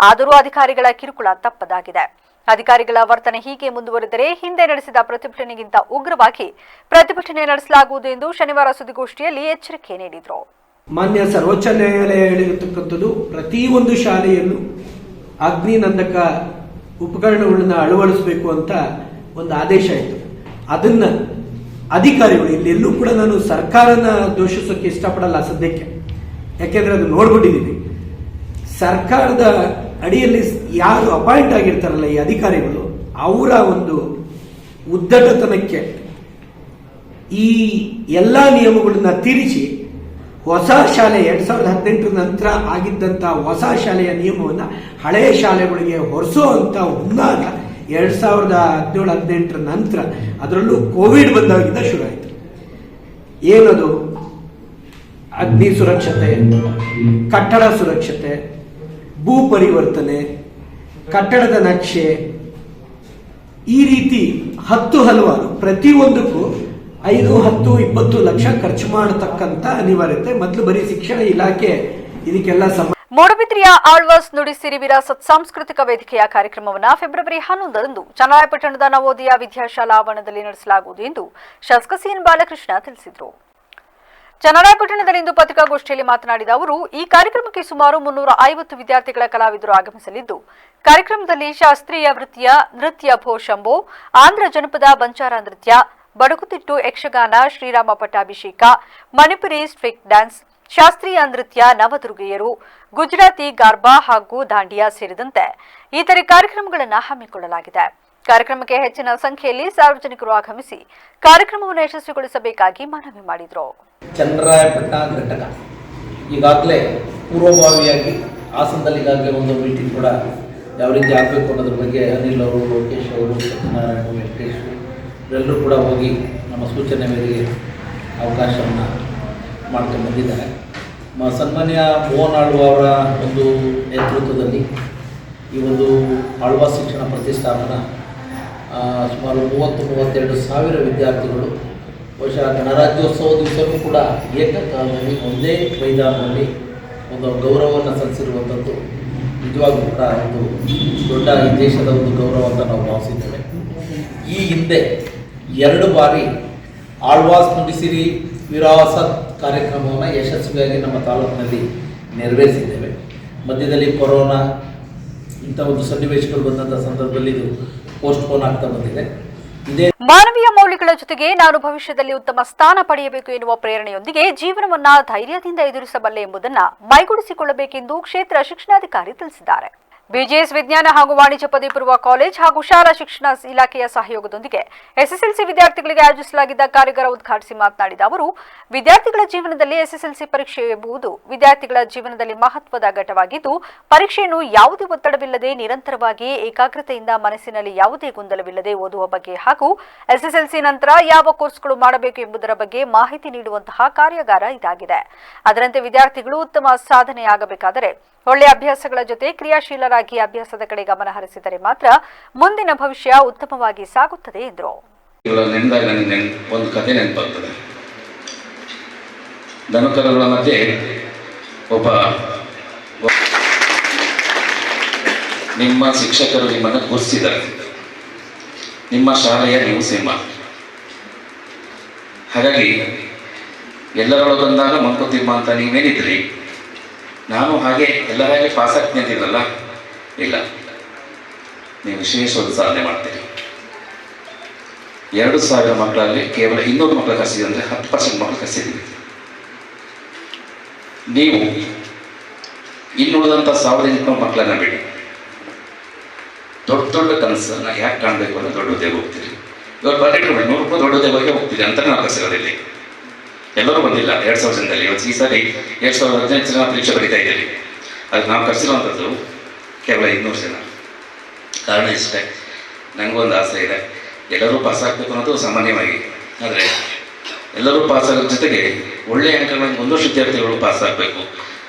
ಆದರೂ ಅಧಿಕಾರಿಗಳ ಕಿರುಕುಳ ತಪ್ಪದಾಗಿದೆ. ಅಧಿಕಾರಿಗಳ ವರ್ತನೆ ಹೀಗೆ ಮುಂದುವರೆದರೆ ಹಿಂದೆ ನಡೆಸಿದ ಪ್ರತಿಭಟನೆಗಿಂತ ಉಗ್ರವಾಗಿ ಪ್ರತಿಭಟನೆ ನಡೆಸಲಾಗುವುದು ಎಂದು ಶನಿವಾರ ಸುದ್ದಿಗೋಷ್ಠಿಯಲ್ಲಿ ಎಚ್ಚರಿಕೆ ನೀಡಿದರು.
ಮಾನ್ಯ ಸರ್ವೋಚ್ಚ ನ್ಯಾಯಾಲಯ ಹೇಳಿರತಕ್ಕಂಥದ್ದು ಪ್ರತಿಯೊಂದು ಶಾಲೆಯಲ್ಲೂ ಅಗ್ನಿನಂದಕ ಉಪಕರಣಗಳನ್ನ ಅಳವಡಿಸಬೇಕು ಅಂತ ಒಂದು ಆದೇಶ ಇತ್ತು. ಅದನ್ನ ಅಧಿಕಾರಿಗಳು ಇಲ್ಲೆಲ್ಲೂ ಕೂಡ ನಾನು ಸರ್ಕಾರನ ದೋಷಿಸೋಕೆ ಇಷ್ಟಪಡಲ್ಲ ಸದ್ಯಕ್ಕೆ, ಯಾಕೆಂದ್ರೆ ಅದು ನೋಡ್ಬಿಟ್ಟಿದ್ದೀವಿ. ಸರ್ಕಾರದ ಅಡಿಯಲ್ಲಿ ಯಾರು ಅಪಾಯಿಂಟ್ ಆಗಿರ್ತಾರಲ್ಲ ಈ ಅಧಿಕಾರಿಗಳು, ಅವರ ಒಂದು ಉದ್ದಟತನಕ್ಕೆ ಈ ಎಲ್ಲಾ ನಿಯಮಗಳನ್ನ ತಿರುಚಿ ಹೊಸ ಶಾಲೆ 2018 ನಂತರ ಆಗಿದ್ದಂತ ಹೊಸ ಶಾಲೆಯ ನಿಯಮವನ್ನ ಹಳೆಯ ಶಾಲೆಗಳಿಗೆ ಹೊರಿಸುವಂತ ಹುನ್ನಾರ 2017-18 ನಂತರ, ಅದರಲ್ಲೂ ಕೋವಿಡ್ ಬಂದಾಗಿಂದ ಶುರು ಆಯಿತು. ಏನದು ಅಗ್ನಿ ಸುರಕ್ಷತೆ, ಕಟ್ಟಡ ಸುರಕ್ಷತೆ, ಭೂ ಪರಿವರ್ತನೆ, ಕಟ್ಟಡದ ನಕ್ಷೆ, ಈ ರೀತಿ ಹಲವಾರು ಪ್ರತಿಯೊಂದಕ್ಕೂ 5, 10, 20 ಲಕ್ಷ ಖರ್ಚು ಮಾಡತಕ್ಕಂತ ಅನಿವಾರ್ಯತೆ. ಮೊದಲು ಬರೀ ಶಿಕ್ಷಣ ಇಲಾಖೆ ಇದಕ್ಕೆಲ್ಲ
ಮೂಡಬಿದ್ರಿಯ ಆಳ್ವಾಸ್ ನುಡಿಸಿರಿ ವಿರಾಸತ್ ಸಾಂಸ್ಕೃತಿಕ ವೇದಿಕೆಯ ಕಾರ್ಯಕ್ರಮವನ್ನು ಫೆಬ್ರವರಿ 11ರಂದು ಚನ್ನರಾಯಪಟ್ಟಣದ ನವೋದಯ ವಿದ್ಯಾಶಾಲಾ ಆವರಣದಲ್ಲಿ ನಡೆಸಲಾಗುವುದು ಎಂದು ಶಾಸಕ ಸಿಎನ್ ಬಾಲಕೃಷ್ಣ ತಿಳಿಸಿದರು. ಚನ್ನರಾಯಪಟ್ಟಣದಲ್ಲಿಂದು ಪತ್ರಿಕಾಗೋಷ್ಠಿಯಲ್ಲಿ ಮಾತನಾಡಿದ ಅವರು, ಈ ಕಾರ್ಯಕ್ರಮಕ್ಕೆ ಸುಮಾರು 350 ವಿದ್ಯಾರ್ಥಿಗಳ ಕಲಾವಿದರು ಆಗಮಿಸಲಿದ್ದು, ಕಾರ್ಯಕ್ರಮದಲ್ಲಿ ಶಾಸ್ತ್ರೀಯ ವೃತ್ತಿಯ ನೃತ್ಯ ಭೋಶಂಬೋ, ಆಂಧ್ರ ಜನಪದ ಬಂಚಾರ ನೃತ್ಯ, ಬಡಗುತಿಟ್ಟು ಯಕ್ಷಗಾನ, ಶ್ರೀರಾಮ ಪಟ್ಟಾಭಿಷೇಕ, ಮಣಿಪುರಿ ಸ್ಟ್ರಿಕ್ ಡ್ಯಾನ್ಸ್, ಶಾಸ್ತ್ರೀಯ ನೃತ್ಯ, ನವದುರ್ಗೆಯರು, ಗುಜರಾತಿ ಗಾರ್ಬಾ ಹಾಗೂ ದಾಂಡಿಯಾ ಸೇರಿದಂತೆ ಇತರೆ ಕಾರ್ಯಕ್ರಮಗಳನ್ನು ಹಮ್ಮಿಕೊಳ್ಳಲಾಗಿದೆ. ಕಾರ್ಯಕ್ರಮಕ್ಕೆ ಹೆಚ್ಚಿನ ಸಂಖ್ಯೆಯಲ್ಲಿ ಸಾರ್ವಜನಿಕರು ಆಗಮಿಸಿ ಕಾರ್ಯಕ್ರಮವನ್ನು ಯಶಸ್ವಿಗೊಳಿಸಬೇಕಾಗಿ ಮನವಿ ಮಾಡಿದರು.
ಚನ್ನರಾಯಪಟ್ಟಣ ಘಟಕ ಈಗಾಗಲೇ ಪೂರ್ವಭಾವಿಯಾಗಿ ಹಾಸನದಲ್ಲಿ ಈಗಾಗಲೇ ಒಂದು ಮೀಟಿಂಗ್ ಕೂಡ ಯಾವ ರೀತಿ ಆಗಬೇಕು ಅನ್ನೋದ್ರ ಬಗ್ಗೆ ಅನಿಲ್ ಅವರು, ಲೋಕೇಶ್ ಅವರು, ಸತ್ಯನಾರಾಯಣ, ವೆಂಕಟೇಶ್ ಇವರೆಲ್ಲರೂ ಕೂಡ ಹೋಗಿ ನಮ್ಮ ಸೂಚನೆ ಮೇರೆಗೆ ಅವಕಾಶವನ್ನು ಮಾಡ್ಕೊಂಡು ಬಂದಿದ್ದಾರೆ. ಸನ್ಮಾನ್ಯ ಮೋಹನ್ ಆಳ್ವ ಅವರ ಒಂದು ನೇತೃತ್ವದಲ್ಲಿ ಈ ಒಂದು ಆಳ್ವಾಸ್ ಶಿಕ್ಷಣ ಪ್ರತಿಷ್ಠಾಪನಾ ಸುಮಾರು 30-32 ಸಾವಿರ ವಿದ್ಯಾರ್ಥಿಗಳು ಬಹುಶಃ ಗಣರಾಜ್ಯೋತ್ಸವ ದಿವಸವೂ ಕೂಡ ಏಕಕಾಲದಲ್ಲಿ ಒಂದೇ ಮೈದಾನದಲ್ಲಿ ಒಂದು ಗೌರವವನ್ನು ಸಲ್ಲಿಸಿರುವಂಥದ್ದು ನಿಜವಾಗ್ಲೂ ಕೂಡ ಒಂದು ದೊಡ್ಡ ಈ ದೇಶದ ಒಂದು ಗೌರವ ಅಂತ ನಾವು ಭಾವಿಸಿದ್ದೇವೆ. ಈ ಹಿಂದೆ 2 ಬಾರಿ ಆಳ್ವಾಸ್ ನುಡಿಸಿರಿ ವಿರಾಸತ್ ಕಾರ್ಯಕ್ರಮವನ್ನು ಯಶಸ್ವಿಯಾಗಿ ನಮ್ಮ ತಾಲೂಕಿನಲ್ಲಿ ನೆರವೇರಿಸಿದ್ದೇವೆ. ಮಧ್ಯದಲ್ಲಿ ಕೊರೋನಾ ಇಂಥ ಒಂದು ಸನ್ನಿವೇಶಗಳು ಬಂದಂಥ ಸಂದರ್ಭದಲ್ಲಿ ಇದು ಪೋಸ್ಟ್ಪೋನ್ ಆಗ್ತಾ ಬಂದಿದೆ.
ಮಾನವೀಯ ಮೌಲ್ಯಗಳ ಜೊತೆಗೆ ನಾನು ಭವಿಷ್ಯದಲ್ಲಿ ಉತ್ತಮ ಸ್ಥಾನ ಪಡೆಯಬೇಕು ಎನ್ನುವ ಪ್ರೇರಣೆಯೊಂದಿಗೆ ಜೀವನವನ್ನ ಧೈರ್ಯದಿಂದ ಎದುರಿಸಬಲ್ಲೆ ಎಂಬುದನ್ನು ಮೈಗೂಡಿಸಿಕೊಳ್ಳಬೇಕೆಂದು ಕ್ಷೇತ್ರ ಶಿಕ್ಷಣಾಧಿಕಾರಿ ತಿಳಿಸಿದ್ದಾರೆ. ಬಿಜಿಎಸ್ ವಿಜ್ಞಾನ ಹಾಗೂ ವಾಣಿಜ್ಯ ಪದವಿ ಪೂರ್ವ ಕಾಲೇಜ್ ಹಾಗೂ ಶಾಲಾ ಶಿಕ್ಷಣ ಇಲಾಖೆಯ ಸಹಯೋಗದೊಂದಿಗೆ ಎಸ್ಎಸ್ಎಲ್ಸಿ ವಿದ್ಯಾರ್ಥಿಗಳಿಗೆ ಆಯೋಜಿಸಲಾಗಿದ್ದ ಕಾರ್ಯಾಗಾರ ಉದ್ಘಾಟಿಸಿ ಮಾತನಾಡಿದ ಅವರು, ವಿದ್ಯಾರ್ಥಿಗಳ ಜೀವನದಲ್ಲಿ ಎಸ್ಎಸ್ಎಲ್ಸಿ ಪರೀಕ್ಷೆ ಎಂಬುದು ವಿದ್ಯಾರ್ಥಿಗಳ ಜೀವನದಲ್ಲಿ ಮಹತ್ವದ ಘಟ್ಟವಾಗಿದ್ದು, ಪರೀಕ್ಷೆಯನ್ನು ಯಾವುದೇ ಒತ್ತಡವಿಲ್ಲದೆ ನಿರಂತರವಾಗಿ ಏಕಾಗ್ರತೆಯಿಂದ ಮನಸ್ಸಿನಲ್ಲಿ ಯಾವುದೇ ಗೊಂದಲವಿಲ್ಲದೆ ಓದುವ ಬಗ್ಗೆ ಹಾಗೂ ಎಸ್ಎಸ್ಎಲ್ಸಿ ನಂತರ ಯಾವ ಕೋರ್ಸ್ಗಳು ಮಾಡಬೇಕು ಎಂಬುದರ ಬಗ್ಗೆ ಮಾಹಿತಿ ನೀಡುವಂತಹ ಕಾರ್ಯಾಗಾರ ಇದಾಗಿದೆ. ಅದರಂತೆ ವಿದ್ಯಾರ್ಥಿಗಳು ಉತ್ತಮ ಸಾಧನೆಯಾಗಬೇಕಾದರೆ ಒಳ್ಳೆಯ ಅಭ್ಯಾಸಗಳ ಜೊತೆ ಕ್ರಿಯಾಶೀಲರಾಗಿ ಅಭ್ಯಾಸದ ಕಡೆ ಗಮನ ಹರಿಸಿದರೆ ಮಾತ್ರ ಮುಂದಿನ ಭವಿಷ್ಯ ಉತ್ತಮವಾಗಿ ಸಾಗುತ್ತದೆ ಎಂದರು.
ಒಂದು ಕಥೆ ನೆನಪಾಗ್ತದೆ. ದನಕರುಗಳ ಮಧ್ಯೆ ಒಬ್ಬ ನಿಮ್ಮ ಶಿಕ್ಷಕರು ನಿಮ್ಮನ್ನು ಗುರುತಿಸಿದ್ದಾರೆ, ನಿಮ್ಮ ಶಾಲೆಯ ನೀವು ಸಿಂಹ. ಹಾಗಾಗಿ ಎಲ್ಲರೊಳಗೊಂದಾಗ ಮಂಕುತಿಮ್ಮ ಅಂತ ನೀವೇನಿದ್ರಿ, ನಾನು ಹಾಗೆ ಎಲ್ಲರ ಹಾಗೆ ಪಾಸ್ ಆಗ್ತೀನಿ ಅಂತಿದ್ರಲ್ಲ, ಇಲ್ಲ, ನೀವು ವಿಶೇಷವಾದ ಸಾಧನೆ ಮಾಡ್ತೀರಿ. 2,000 ಮಕ್ಕಳಲ್ಲಿ ಕೇವಲ 200 ಮಕ್ಕಳು ಕಲಿಸಿದ್ರೆ ಅಂದರೆ 10% ಮಕ್ಕಳು ಕಲಿಸಿದ್ದೀವಿ. ನೀವು ಇನ್ನುಳಿದಂಥ 1,800 ಮಕ್ಕಳನ್ನ ಬಿಡಿ, ದೊಡ್ಡ ದೊಡ್ಡ ಕನಸನ್ನು ಯಾಕೆ ಕಾಣಬೇಕು ಅನ್ನೋ ದೊಡ್ಡ ಉದ್ಯೋಗ ಹೋಗ್ತೀರಿ. ಇವಾಗ ಬರ್ತಿಟ್ಕೊಬೇಡಿ, 100 ರೂಪಾಯಿ ದೊಡ್ಡದೇ ಬಗ್ಗೆ ಹೋಗ್ತಿದೆ ಅಂತ ನಾವು ಕರ್ಸಿರೋದಿಲ್ಲಿ. ಎಲ್ಲರೂ ಬಂದಿಲ್ಲ 2000 ಜನದಲ್ಲಿ. ಇವತ್ತು ಈ ಸಾರಿ 2018 ಜನ ಪರೀಕ್ಷೆ ಬರೀತಾ ಇದ್ದೀವಿ. ಅದಕ್ಕೆ ನಾವು ಕರ್ಸಿರುವಂಥದ್ದು ಕೇವಲ 200 ಜನ. ಕಾರಣ ಇಷ್ಟೇ, ನನಗೊಂದು ಆಸೆ ಇದೆ, ಎಲ್ಲರೂ ಪಾಸ್ ಆಗಬೇಕು ಅನ್ನೋದು ಸಾಮಾನ್ಯವಾಗಿ. ಆದರೆ ಎಲ್ಲರೂ ಪಾಸ್ ಆಗೋದ್ರ ಜೊತೆಗೆ ಒಳ್ಳೆಯ ಅಂಕಗಳನ್ನು 100 ವಿದ್ಯಾರ್ಥಿಗಳು ಪಾಸ್ ಆಗಬೇಕು.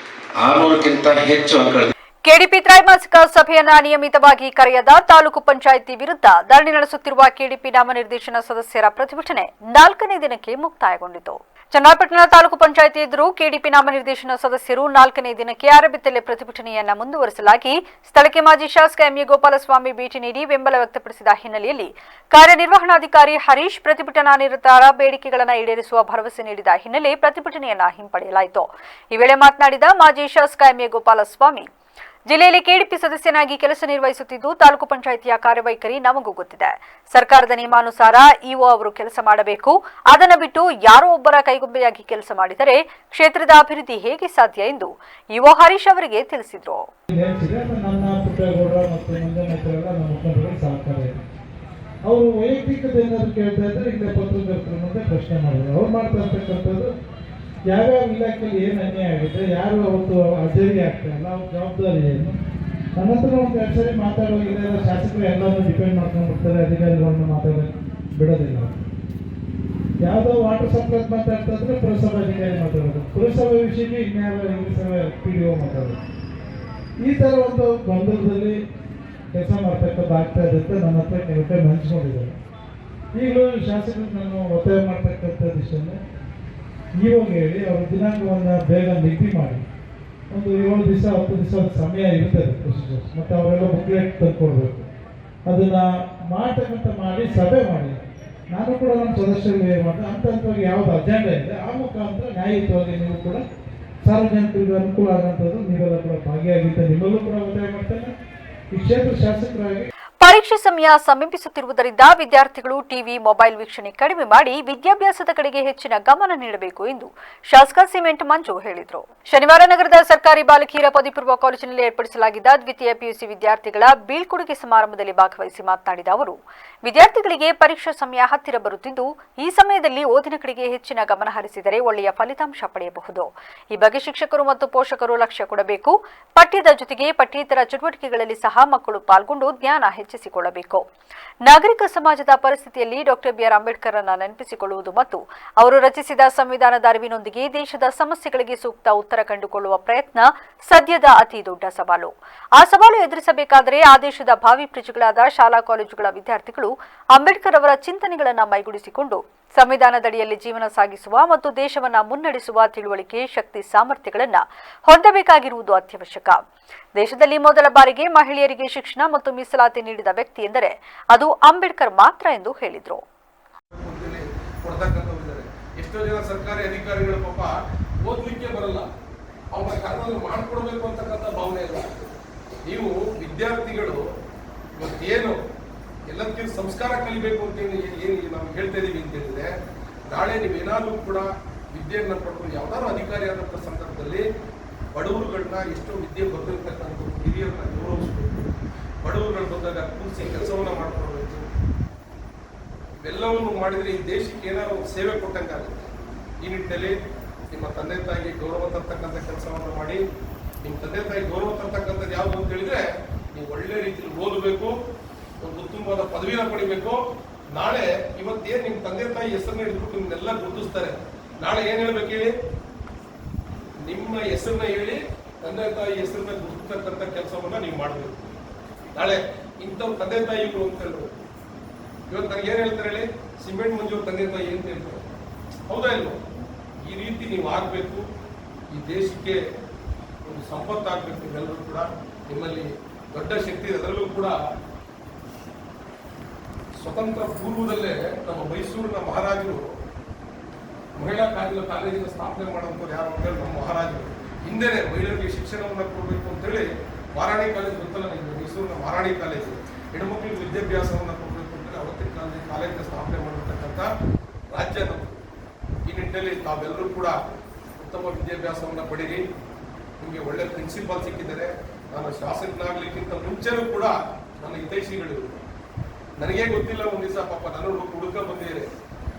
600ಕ್ಕಿಂತ ಹೆಚ್ಚು ಅಂಕಗಳು.
ಕೆಡಿಪಿ ತ್ರೈಮಾಸಿಕ ಸಭೆಯನ್ನ ನಿಯಮಿತವಾಗಿ ಕರೆಯದ ತಾಲೂಕು ಪಂಚಾಯಿತಿ ವಿರುದ್ಧ ಧರಣಿ ನಡೆಸುತ್ತಿರುವ ಕೆಡಿಪಿ ನಾಮನಿರ್ದೇಶನ ಸದಸ್ಯರ ಪ್ರತಿಭಟನೆ 4ನೇ ದಿನಕ್ಕೆ ಮುಕ್ತಾಯಗೊಂಡಿತು. ಚನ್ನರಾಯಪಟ್ಟಣ ತಾಲೂಕು ಪಂಚಾಯಿತಿ ಎದುರು ಕೆಡಿಪಿ ನಾಮನಿರ್ದೇಶನ ಸದಸ್ಯರು 4ನೇ ದಿನಕ್ಕೆ ಅರಬಿತ್ತಲೆ ಪ್ರತಿಭಟನೆಯನ್ನ ಮುಂದುವರಿಸಲಾಗಿ ಸ್ಥಳಕ್ಕೆ ಮಾಜಿ ಶಾಸಕ ಎಂಎ ಗೋಪಾಲಸ್ವಾಮಿ ಭೇಟಿ ನೀಡಿ ಬೆಂಬಲ ವ್ಯಕ್ತಪಡಿಸಿದ ಹಿನ್ನೆಲೆಯಲ್ಲಿ ಕಾರ್ಯನಿರ್ವಹಣಾಧಿಕಾರಿ ಹರೀಶ್ ಪ್ರತಿಭಟನಾ ನಿರತರ ಬೇಡಿಕೆಗಳನ್ನು ಈಡೇರಿಸುವ ಭರವಸೆ ನೀಡಿದ ಹಿನ್ನೆಲೆ ಪ್ರತಿಭಟನೆಯನ್ನ ಹಿಂಪಡೆಯಲಾಯಿತು. ಈ ವೇಳೆ ಮಾತನಾಡಿದ ಮಾಜಿ ಶಾಸಕ ಎಂಎ ಗೋಪಾಲಸ್ವಾಮಿ, ಜಿಲ್ಲೆಯಲ್ಲಿ ಕೆಡಿಪಿ ಸದಸ್ಯನಾಗಿ ಕೆಲಸ ನಿರ್ವಹಿಸುತ್ತಿದ್ದು ತಾಲೂಕು ಪಂಚಾಯಿತಿಯ ಕಾರ್ಯವೈಖರಿ ನಮಗೂ ಗೊತ್ತಿದೆ. ಸರ್ಕಾರದ ನಿಯಮಾನುಸಾರ ಇಒ ಅವರು ಕೆಲಸ ಮಾಡಬೇಕು. ಅದನ್ನು ಬಿಟ್ಟು ಯಾರೋ ಒಬ್ಬರ ಕೈಗೊಂಬೆಯಾಗಿ ಕೆಲಸ ಮಾಡಿದರೆ ಕ್ಷೇತ್ರದ ಅಭಿವೃದ್ಧಿ ಹೇಗೆ ಸಾಧ್ಯ ಎಂದು ಇಒ ಹರೀಶ್ ಅವರಿಗೆ ತಿಳಿಸಿದರು.
ಅವರು ವೈಯಕ್ತಿಕತೆಯನ್ನು ಕೇಳ್ತಾ ಇದ್ದಾರೆ. ಇಲ್ಲ ಪತ್ರಕರ್ತರ ಮುಂದೆ ಪ್ರಶ್ನೆ ಮಾಡಿದ್ರು. ಅವ್ರು ಮಾಡ್ತಾ ಇರ್ತಕ್ಕಂಥದ್ದು ಯಾವ್ಯಾವ ಇಲಾಖೆಯಲ್ಲಿ ಏನು ಅನ್ಯಾಯ ಆಗಿದೆ, ಯಾರು ಅವತ್ತು ಅಜರಿ ಆಗ್ತಾ ಇಲ್ಲ, ಅವ್ರ ಜವಾಬ್ದಾರಿ ಏನು. ನನ್ನ ಹತ್ರ ಒಂದು 2 ಸರಿ ಮಾತಾಡೋಗಿಲ್ಲ. ಶಾಸಕರು ಎಲ್ಲರೂ ಡಿಪೆಂಡ್ ಮಾಡ್ಕೊಂಡ್ಬಿಡ್ತಾರೆ, ಅಧಿಕಾರಿಗಳನ್ನ ಮಾತಾಡೋಕೆ ಬಿಡೋದಿಲ್ಲ. ಯಾವುದೋ ವಾಟರ್ ಸಪ್ಲೈ ಮಾತಾಡ್ತಾ ಇದ್ರೆ ಪುರಸಭಾ ಅಧಿಕಾರಿ ಮಾತಾಡೋದು, ಪುರಸಭೆ ವಿಷಯಕ್ಕೆ ಇನ್ಯಾವ PDO ಮಾತಾಡೋದು. ಈ ಥರ ಒಂದು ಗೊಂದಲದಲ್ಲಿ ಕೆಲಸ ಮಾಡ್ತಕ್ಕಂಥ ಆಗ್ತಾ ಇದೆ ಅಂತ ನನ್ನ ಹತ್ರ ಕೆಲವು ಹಂಚ್ಕೊಂಡಿದ್ದಾರೆ. ಈಗಲೂ ಶಾಸಕರು ನಾನು ಒತ್ತಾಯ ಮಾಡ್ತಕ್ಕಂಥದ್ದು ಇಷ್ಟೇ, ಇವಾಗ ಹೇಳಿ ಅವ್ರ ದಿನಾಂಕವನ್ನು ಬೇಗ ನಿಗದಿ ಮಾಡಿ ಒಂದು 7 ದಿವಸ 10 ದಿವಸ ಸಮಯ ಇರ್ತದೆ ಪ್ರೊಸೀಜರ್ಸ್. ಮತ್ತು ಅವರೆಲ್ಲ ಬುಕ್ಲೆಟ್ ತಂದುಕೊಡ್ಬೇಕು. ಅದನ್ನು ಮಾಡಿ ಸಭೆ ಮಾಡಿ ನಾನು ಕೂಡ ನಮ್ಮ ಸದಸ್ಯರಿಗೆ ಮಾಡಿದೆ. ಹಂತವಾಗಿ ಯಾವುದು ಅಜೆಂಡಾ ಇದೆ ಆ ಮುಖಾಂತರ ನ್ಯಾಯಯುತವಾಗಿ ನೀವು ಕೂಡ ಸಾರ್ವಜನಿಕರಿಗೆ ಅನುಕೂಲ ಆಗುವಂಥದ್ದು ನೀವೆಲ್ಲ ಕೂಡ ಭಾಗಿಯಾಗಿದ್ದ ನಿಮ್ಮಲ್ಲೂ ಕೂಡ ಒತ್ತಾಯ ಮಾಡ್ತೇನೆ. ಈ ಕ್ಷೇತ್ರ ಶಾಸಕರಾಗಿ
ಪರೀಕ್ಷೆ ಸಮಯ ಸಮೀಪಿಸುತ್ತಿರುವುದರಿಂದ ವಿದ್ಯಾರ್ಥಿಗಳು ಟಿವಿ, ಮೊಬೈಲ್ ವೀಕ್ಷಣೆ ಕಡಿಮೆ ಮಾಡಿ ವಿದ್ಯಾಭ್ಯಾಸದ ಕಡೆಗೆ ಹೆಚ್ಚಿನ ಗಮನ ನೀಡಬೇಕು ಎಂದು ಶಾಸಕ ಸಿಮೆಂಟ್ ಮಂಜು ಹೇಳಿದರು. ಶನಿವಾರ ನಗರದ ಸರ್ಕಾರಿ ಬಾಲಕಿಯರ ಪದವಿ ಪೂರ್ವ ಕಾಲೇಜಿನಲ್ಲಿ ಏರ್ಪಡಿಸಲಾಗಿದ್ದ ದ್ವಿತೀಯ ಪಿಯುಸಿ ವಿದ್ಯಾರ್ಥಿಗಳ ಬೀಳ್ಕೊಡುಗೆ ಸಮಾರಂಭದಲ್ಲಿ ಭಾಗವಹಿಸಿ ಮಾತನಾಡಿದ ಅವರು, ವಿದ್ಯಾರ್ಥಿಗಳಿಗೆ ಪರೀಕ್ಷಾ ಸಮಯ ಹತ್ತಿರ ಬರುತ್ತಿದ್ದು ಈ ಸಮಯದಲ್ಲಿ ಓದಿನ ಕಡೆಗೆ ಹೆಚ್ಚಿನ ಗಮನ ಹರಿಸಿದರೆ ಒಳ್ಳೆಯ ಫಲಿತಾಂಶ ಪಡೆಯಬಹುದು. ಈ ಬಗ್ಗೆ ಶಿಕ್ಷಕರು ಮತ್ತು ಪೋಷಕರು ಲಕ್ಷ್ಯ ಕೊಡಬೇಕು. ಪಠ್ಯದ ಜೊತೆಗೆ ಪಠ್ಯೇತರ ಚಟುವಟಿಕೆಗಳಲ್ಲಿ ಸಹ ಮಕ್ಕಳು ಪಾಲ್ಗೊಂಡು ಜ್ಞಾನ ಹೆಚ್ಚಿಸಿಕೊಳ್ಳಬೇಕು. ನಾಗರಿಕ ಸಮಾಜದ ಪರಿಸ್ಥಿತಿಯಲ್ಲಿ ಡಾಕ್ಟರ್ ಬಿಆರ್ ಅಂಬೇಡ್ಕರ್ ಅನ್ನು ನೆನಪಿಸಿಕೊಳ್ಳುವುದು ಮತ್ತು ಅವರು ರಚಿಸಿದ ಸಂವಿಧಾನದ ಅರಿವಿನೊಂದಿಗೆ ದೇಶದ ಸಮಸ್ಯೆಗಳಿಗೆ ಸೂಕ್ತ ಉತ್ತರ ಕಂಡುಕೊಳ್ಳುವ ಪ್ರಯತ್ನ ಸದ್ಯದ ಅತಿ ದೊಡ್ಡ ಸವಾಲು. ಆ ಸವಾಲು ಎದುರಿಸಬೇಕಾದರೆ ಆ ದೇಶದ ಭಾವಿ ಪ್ರಜೆಗಳಾದ ಶಾಲಾ ಕಾಲೇಜುಗಳ ವಿದ್ಯಾರ್ಥಿಗಳು ಅಂಬೇಡ್ಕರ್ ಅವರ ಚಿಂತನೆಗಳನ್ನು ಮೈಗೂಡಿಸಿಕೊಂಡು ಸಂವಿಧಾನದಡಿಯಲ್ಲಿ ಜೀವನ ಸಾಗಿಸುವ ಮತ್ತು ದೇಶವನ್ನು ಮುನ್ನಡೆಸುವ ತಿಳುವಳಿಕೆ, ಶಕ್ತಿ, ಸಾಮರ್ಥ್ಯಗಳನ್ನು ಹೊಂದಬೇಕಾಗಿರುವುದು ಅತ್ಯವಶ್ಯಕ. ದೇಶದಲ್ಲಿ ಮೊದಲ ಬಾರಿಗೆ ಮಹಿಳೆಯರಿಗೆ ಶಿಕ್ಷಣ ಮತ್ತು ಮೀಸಲಾತಿ ನೀಡಿದ ವ್ಯಕ್ತಿ ಎಂದರೆ ಅದು ಅಂಬೇಡ್ಕರ್ ಮಾತ್ರ ಎಂದು ಹೇಳಿದರು.
ಎಷ್ಟೋ ಜನ ಸರ್ಕಾರಿ ಅಧಿಕಾರಿಗಳು ಪಾಪ ಓದ್ಲಿಕ್ಕೆ ಬರಲ್ಲ, ಅವ್ರ ಕಾರಣದಲ್ಲಿ ಮಾಡ್ಕೊಡ್ಬೇಕು ಅಂತಕ್ಕಂಥ ಭಾವನೆ ಇಲ್ಲ. ನೀವು ವಿದ್ಯಾರ್ಥಿಗಳು ಇವತ್ತೇನು ಎಲ್ಲದಕ್ಕಿಂತ ಸಂಸ್ಕಾರ ಕಲಿಬೇಕು ಅಂತ ಏನು ನಾವು ಹೇಳ್ತಾ ಇದೀವಿ ಅಂತ ಹೇಳಿದ್ರೆ, ನಾಳೆ ನೀವೇನಾದ್ರೂ ಕೂಡ ವಿದ್ಯೆಯನ್ನ ಪಡ್ಕೊಂಡು ಯಾವ್ದಾದ್ರು ಅಧಿಕಾರಿ ಆದಂಥ ಸಂದರ್ಭದಲ್ಲಿ ಬಡವರುಗಳನ್ನ ಎಷ್ಟೋ ವಿದ್ಯೆ ಬಂದಿರತಕ್ಕಂಥ ಹಿರಿಯರನ್ನ ಗೌರವಿಸಬೇಕು. ಬಡವರುಗಳು ಬಂದಾಗ ಕೂರಿಸಿ ಕೆಲಸವನ್ನ ಮಾಡ್ಕೊಡ್ಬೇಕು. ಇವೆಲ್ಲವನ್ನು ಮಾಡಿದ್ರೆ ಈ ದೇಶಕ್ಕೆ ಏನಾದ್ರು ಸೇವೆ ಕೊಟ್ಟಂಗಾಗುತ್ತೆ. ಈ ನಿಟ್ಟಿನಲ್ಲಿ ನಿಮ್ಮ ತಂದೆ ತಾಯಿಗೆ ಗೌರವ ತರ್ತಕ್ಕಂಥ ಕೆಲಸವನ್ನು ಮಾಡಿ. ನಿಮ್ಮ ತಂದೆ ತಾಯಿ ಗೌರವ ತರ್ತಕ್ಕಂಥದ್ದು ಯಾವುದು ಅಂತ ಹೇಳಿದ್ರೆ, ನೀವು ಒಳ್ಳೆ ರೀತಿಯಲ್ಲಿ ಓದಬೇಕು, ಒಂದು ಉತ್ತಮವಾದ ಪದವಿನ ಪಡಿಬೇಕು. ನಾಳೆ ಇವತ್ತೇನು ನಿಮ್ಮ ತಂದೆ ತಾಯಿ ಹೆಸರನ್ನ ಹಿಡಿದ್ಬಿಟ್ಟು ನಿಮ್ನೆಲ್ಲ ಗುರುತಿಸ್ತಾರೆ. ನಾಳೆ ಏನ್ ಹೇಳ್ಬೇಕು ಹೇಳಿ, ನಿಮ್ಮ ಹೆಸರನ್ನ ಹೇಳಿ ತಂದೆ ತಾಯಿ ಹೆಸರನ್ನ ಗುರುತಿಸ್ತಕ್ಕಂಥ ಕೆಲಸವನ್ನ ನೀವು ಮಾಡಬೇಕು. ನಾಳೆ ಇಂಥವ್ರ ತಂದೆ ತಾಯಿಗಳು ಅಂತ ಹೇಳ್ಬೇಕು. ಇವತ್ತು ನನಗೆ ಏನ್ ಹೇಳ್ತಾರೆ ಹೇಳಿ, ಸಿಮೆಂಟ್ ಮಂಜೂರ್ ತಂದೆ ತಾಯಿ ಅಂತ ಹೇಳ್ತಾರೆ. ಹೌದಾ ಇಲ್ವೋ? ಈ ರೀತಿ ನೀವು ಆಗ್ಬೇಕು. ಈ ದೇಶಕ್ಕೆ ಒಂದು ಸಂಪತ್ತಾಗಬೇಕು. ನೀವೆಲ್ಲರೂ ಕೂಡ ನಿಮ್ಮಲ್ಲಿ ದೊಡ್ಡ ಶಕ್ತಿ ಇದೆ. ಅದರಲ್ಲೂ ಕೂಡ ಸ್ವತಂತ್ರ ಪೂರ್ವದಲ್ಲೇ ನಮ್ಮ ಮೈಸೂರಿನ ಮಹಾರಾಜರು ಮಹಿಳಾ ಕಾಲೇಜಿನ ಸ್ಥಾಪನೆ ಮಾಡುವಂಥವ್ರು ಯಾರು ಅಂತ ಹೇಳಿ ನಮ್ಮ ಮಹಾರಾಜರು ಹಿಂದೆನೆ ಮಹಿಳೆಯರಿಗೆ ಶಿಕ್ಷಣವನ್ನು ಕೊಡಬೇಕು ಅಂತೇಳಿ ಮಹಾರಾಣಿ ಕಾಲೇಜ್ ಗೊತ್ತಲ್ಲ ನಿಮಗೆ, ಮೈಸೂರಿನ ಮಹಾರಾಣಿ ಕಾಲೇಜು ಹೆಣ್ಮಕ್ಳಿಗೆ ವಿದ್ಯಾಭ್ಯಾಸವನ್ನು ಕೊಡಬೇಕು ಅಂತೇಳಿ ಅವತ್ತಿನ ಕಾಲೇಜಿನ ಸ್ಥಾಪನೆ ಮಾಡಿರ್ತಕ್ಕಂಥ ರಾಜ್ಯ ನಮ್ಮದು. ಈ ನಿಟ್ಟಿನಲ್ಲಿ ತಾವೆಲ್ಲರೂ ಕೂಡ ಉತ್ತಮ ವಿದ್ಯಾಭ್ಯಾಸವನ್ನು ಪಡೀರಿ. ನಿಮಗೆ ಒಳ್ಳೆ ಪ್ರಿನ್ಸಿಪಾಲ್ ಸಿಕ್ಕಿದ್ದಾರೆ. ನಾನು ಶಾಸಕನಾಗಲಿಕ್ಕಿಂತ ಮುಂಚೆನೂ ಕೂಡ ನನ್ನ ಹಿತೈಷಿಗಳಿರು. ನನಗೆ ಗೊತ್ತಿಲ್ಲ, ಒಂದ್ ದಿವಸ ಪಾಪ ನಾನು ಹುಡುಕ ಬಂದಿದ್ದೇನೆ.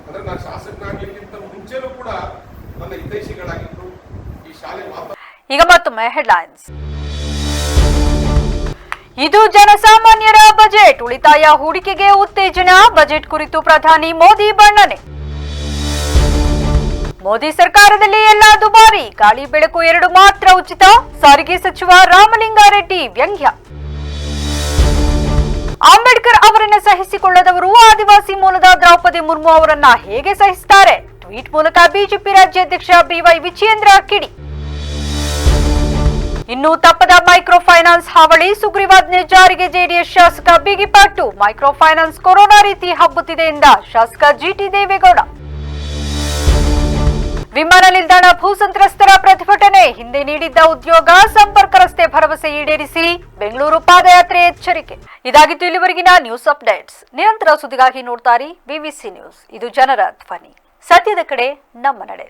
ಅಂದ್ರೆ ನಾನು ಶಾಸಕನಾಗ್ಲಿಕ್ಕಿಂತ ಮುಂಚೆನೂ ಕೂಡ ನನ್ನ ಹಿತೈಷಿಗಳಾಗಿದ್ರು ಈ ಶಾಲೆ
ಈಗ ಮತ್ತೊಮ್ಮೆ ಹೆಡ್ಲೈನ್ಸ್. ಇದು ಜನಸಾಮಾನ್ಯರ ಬಜೆಟ್, ಉಳಿತಾಯ ಹೂಡಿಕೆಗೆ ಉತ್ತೇಜನ. ಬಜೆಟ್ ಕುರಿತು ಪ್ರಧಾನಿ ಮೋದಿ ಬಣ್ಣನೆ. ಮೋದಿ ಸರ್ಕಾರದಲ್ಲಿ ಎಲ್ಲ ದುಬಾರಿ, ಗಾಳಿ ಬೆಳಕು 2 ಮಾತ್ರ ಉಚಿತ. ಸಾರಿಗೆ ಸಚಿವ ರಾಮಲಿಂಗಾರೆಡ್ಡಿ ವ್ಯಂಗ್ಯ. ಅಂಬೇಡ್ಕರ್ ಅವರನ್ನ ಸಹಿಸಿಕೊಳ್ಳದವರು ಆದಿವಾಸಿ ಮೂಲದ ದ್ರೌಪದಿ ಮುರ್ಮು ಅವರನ್ನ ಹೇಗೆ ಸಹಿಸುತ್ತಾರೆ? ಟ್ವೀಟ್ ಮೂಲಕ ಬಿಜೆಪಿ ರಾಜ್ಯಾಧ್ಯಕ್ಷ ಬಿವೈ ವಿಜಯೇಂದ್ರ ಕಿಡಿ. ಇನ್ನು ತಪ್ಪದ ಮೈಕ್ರೋ ಫೈನಾನ್ಸ್ ಹಾವಳಿ, ಸುಗ್ರೀವಾಜ್ಞೆ ಜಾರಿಗೆ ಜೆಡಿಎಸ್ ಶಾಸಕ ಬಿಗಿಪಟ್ಟು. ಮೈಕ್ರೋ ಫೈನಾನ್ಸ್ ಕೊರೋನಾ ರೀತಿ ಹಬ್ಬುತ್ತಿದೆ ಎಂದ ಶಾಸಕ ಜಿಟಿ ದೇವೇಗೌಡ. ವಿಮಾನ ನಿಲ್ದಾಣ ಭೂ ಸಂತ್ರಸ್ತರ ಪ್ರತಿಭಟನೆ, ಹಿಂದೆ ನೀಡಿದ್ದ ಉದ್ಯೋಗ ಸಂಪರ್ಕ ರಸ್ತೆ ಭರವಸೆ ಈಡೇರಿಸಿ ಬೆಂಗಳೂರು ಪಾದಯಾತ್ರೆ ಎಚ್ಚರಿಕೆ. ಇದಾಗಿತ್ತು ಇಲ್ಲಿವರೆಗಿನ ನ್ಯೂಸ್ ಅಪ್ಡೇಟ್ಸ್. ನಿರಂತರ ಸುದ್ದಿಗಾಗಿ ನೋಡ್ತಾರಿ ವಿವಿಸಿ ನ್ಯೂಸ್. ಇದು ಜನರ ಧ್ವನಿ. ಸತ್ಯದ ಕಡೆ ನಮ್ಮ ನಡೆ.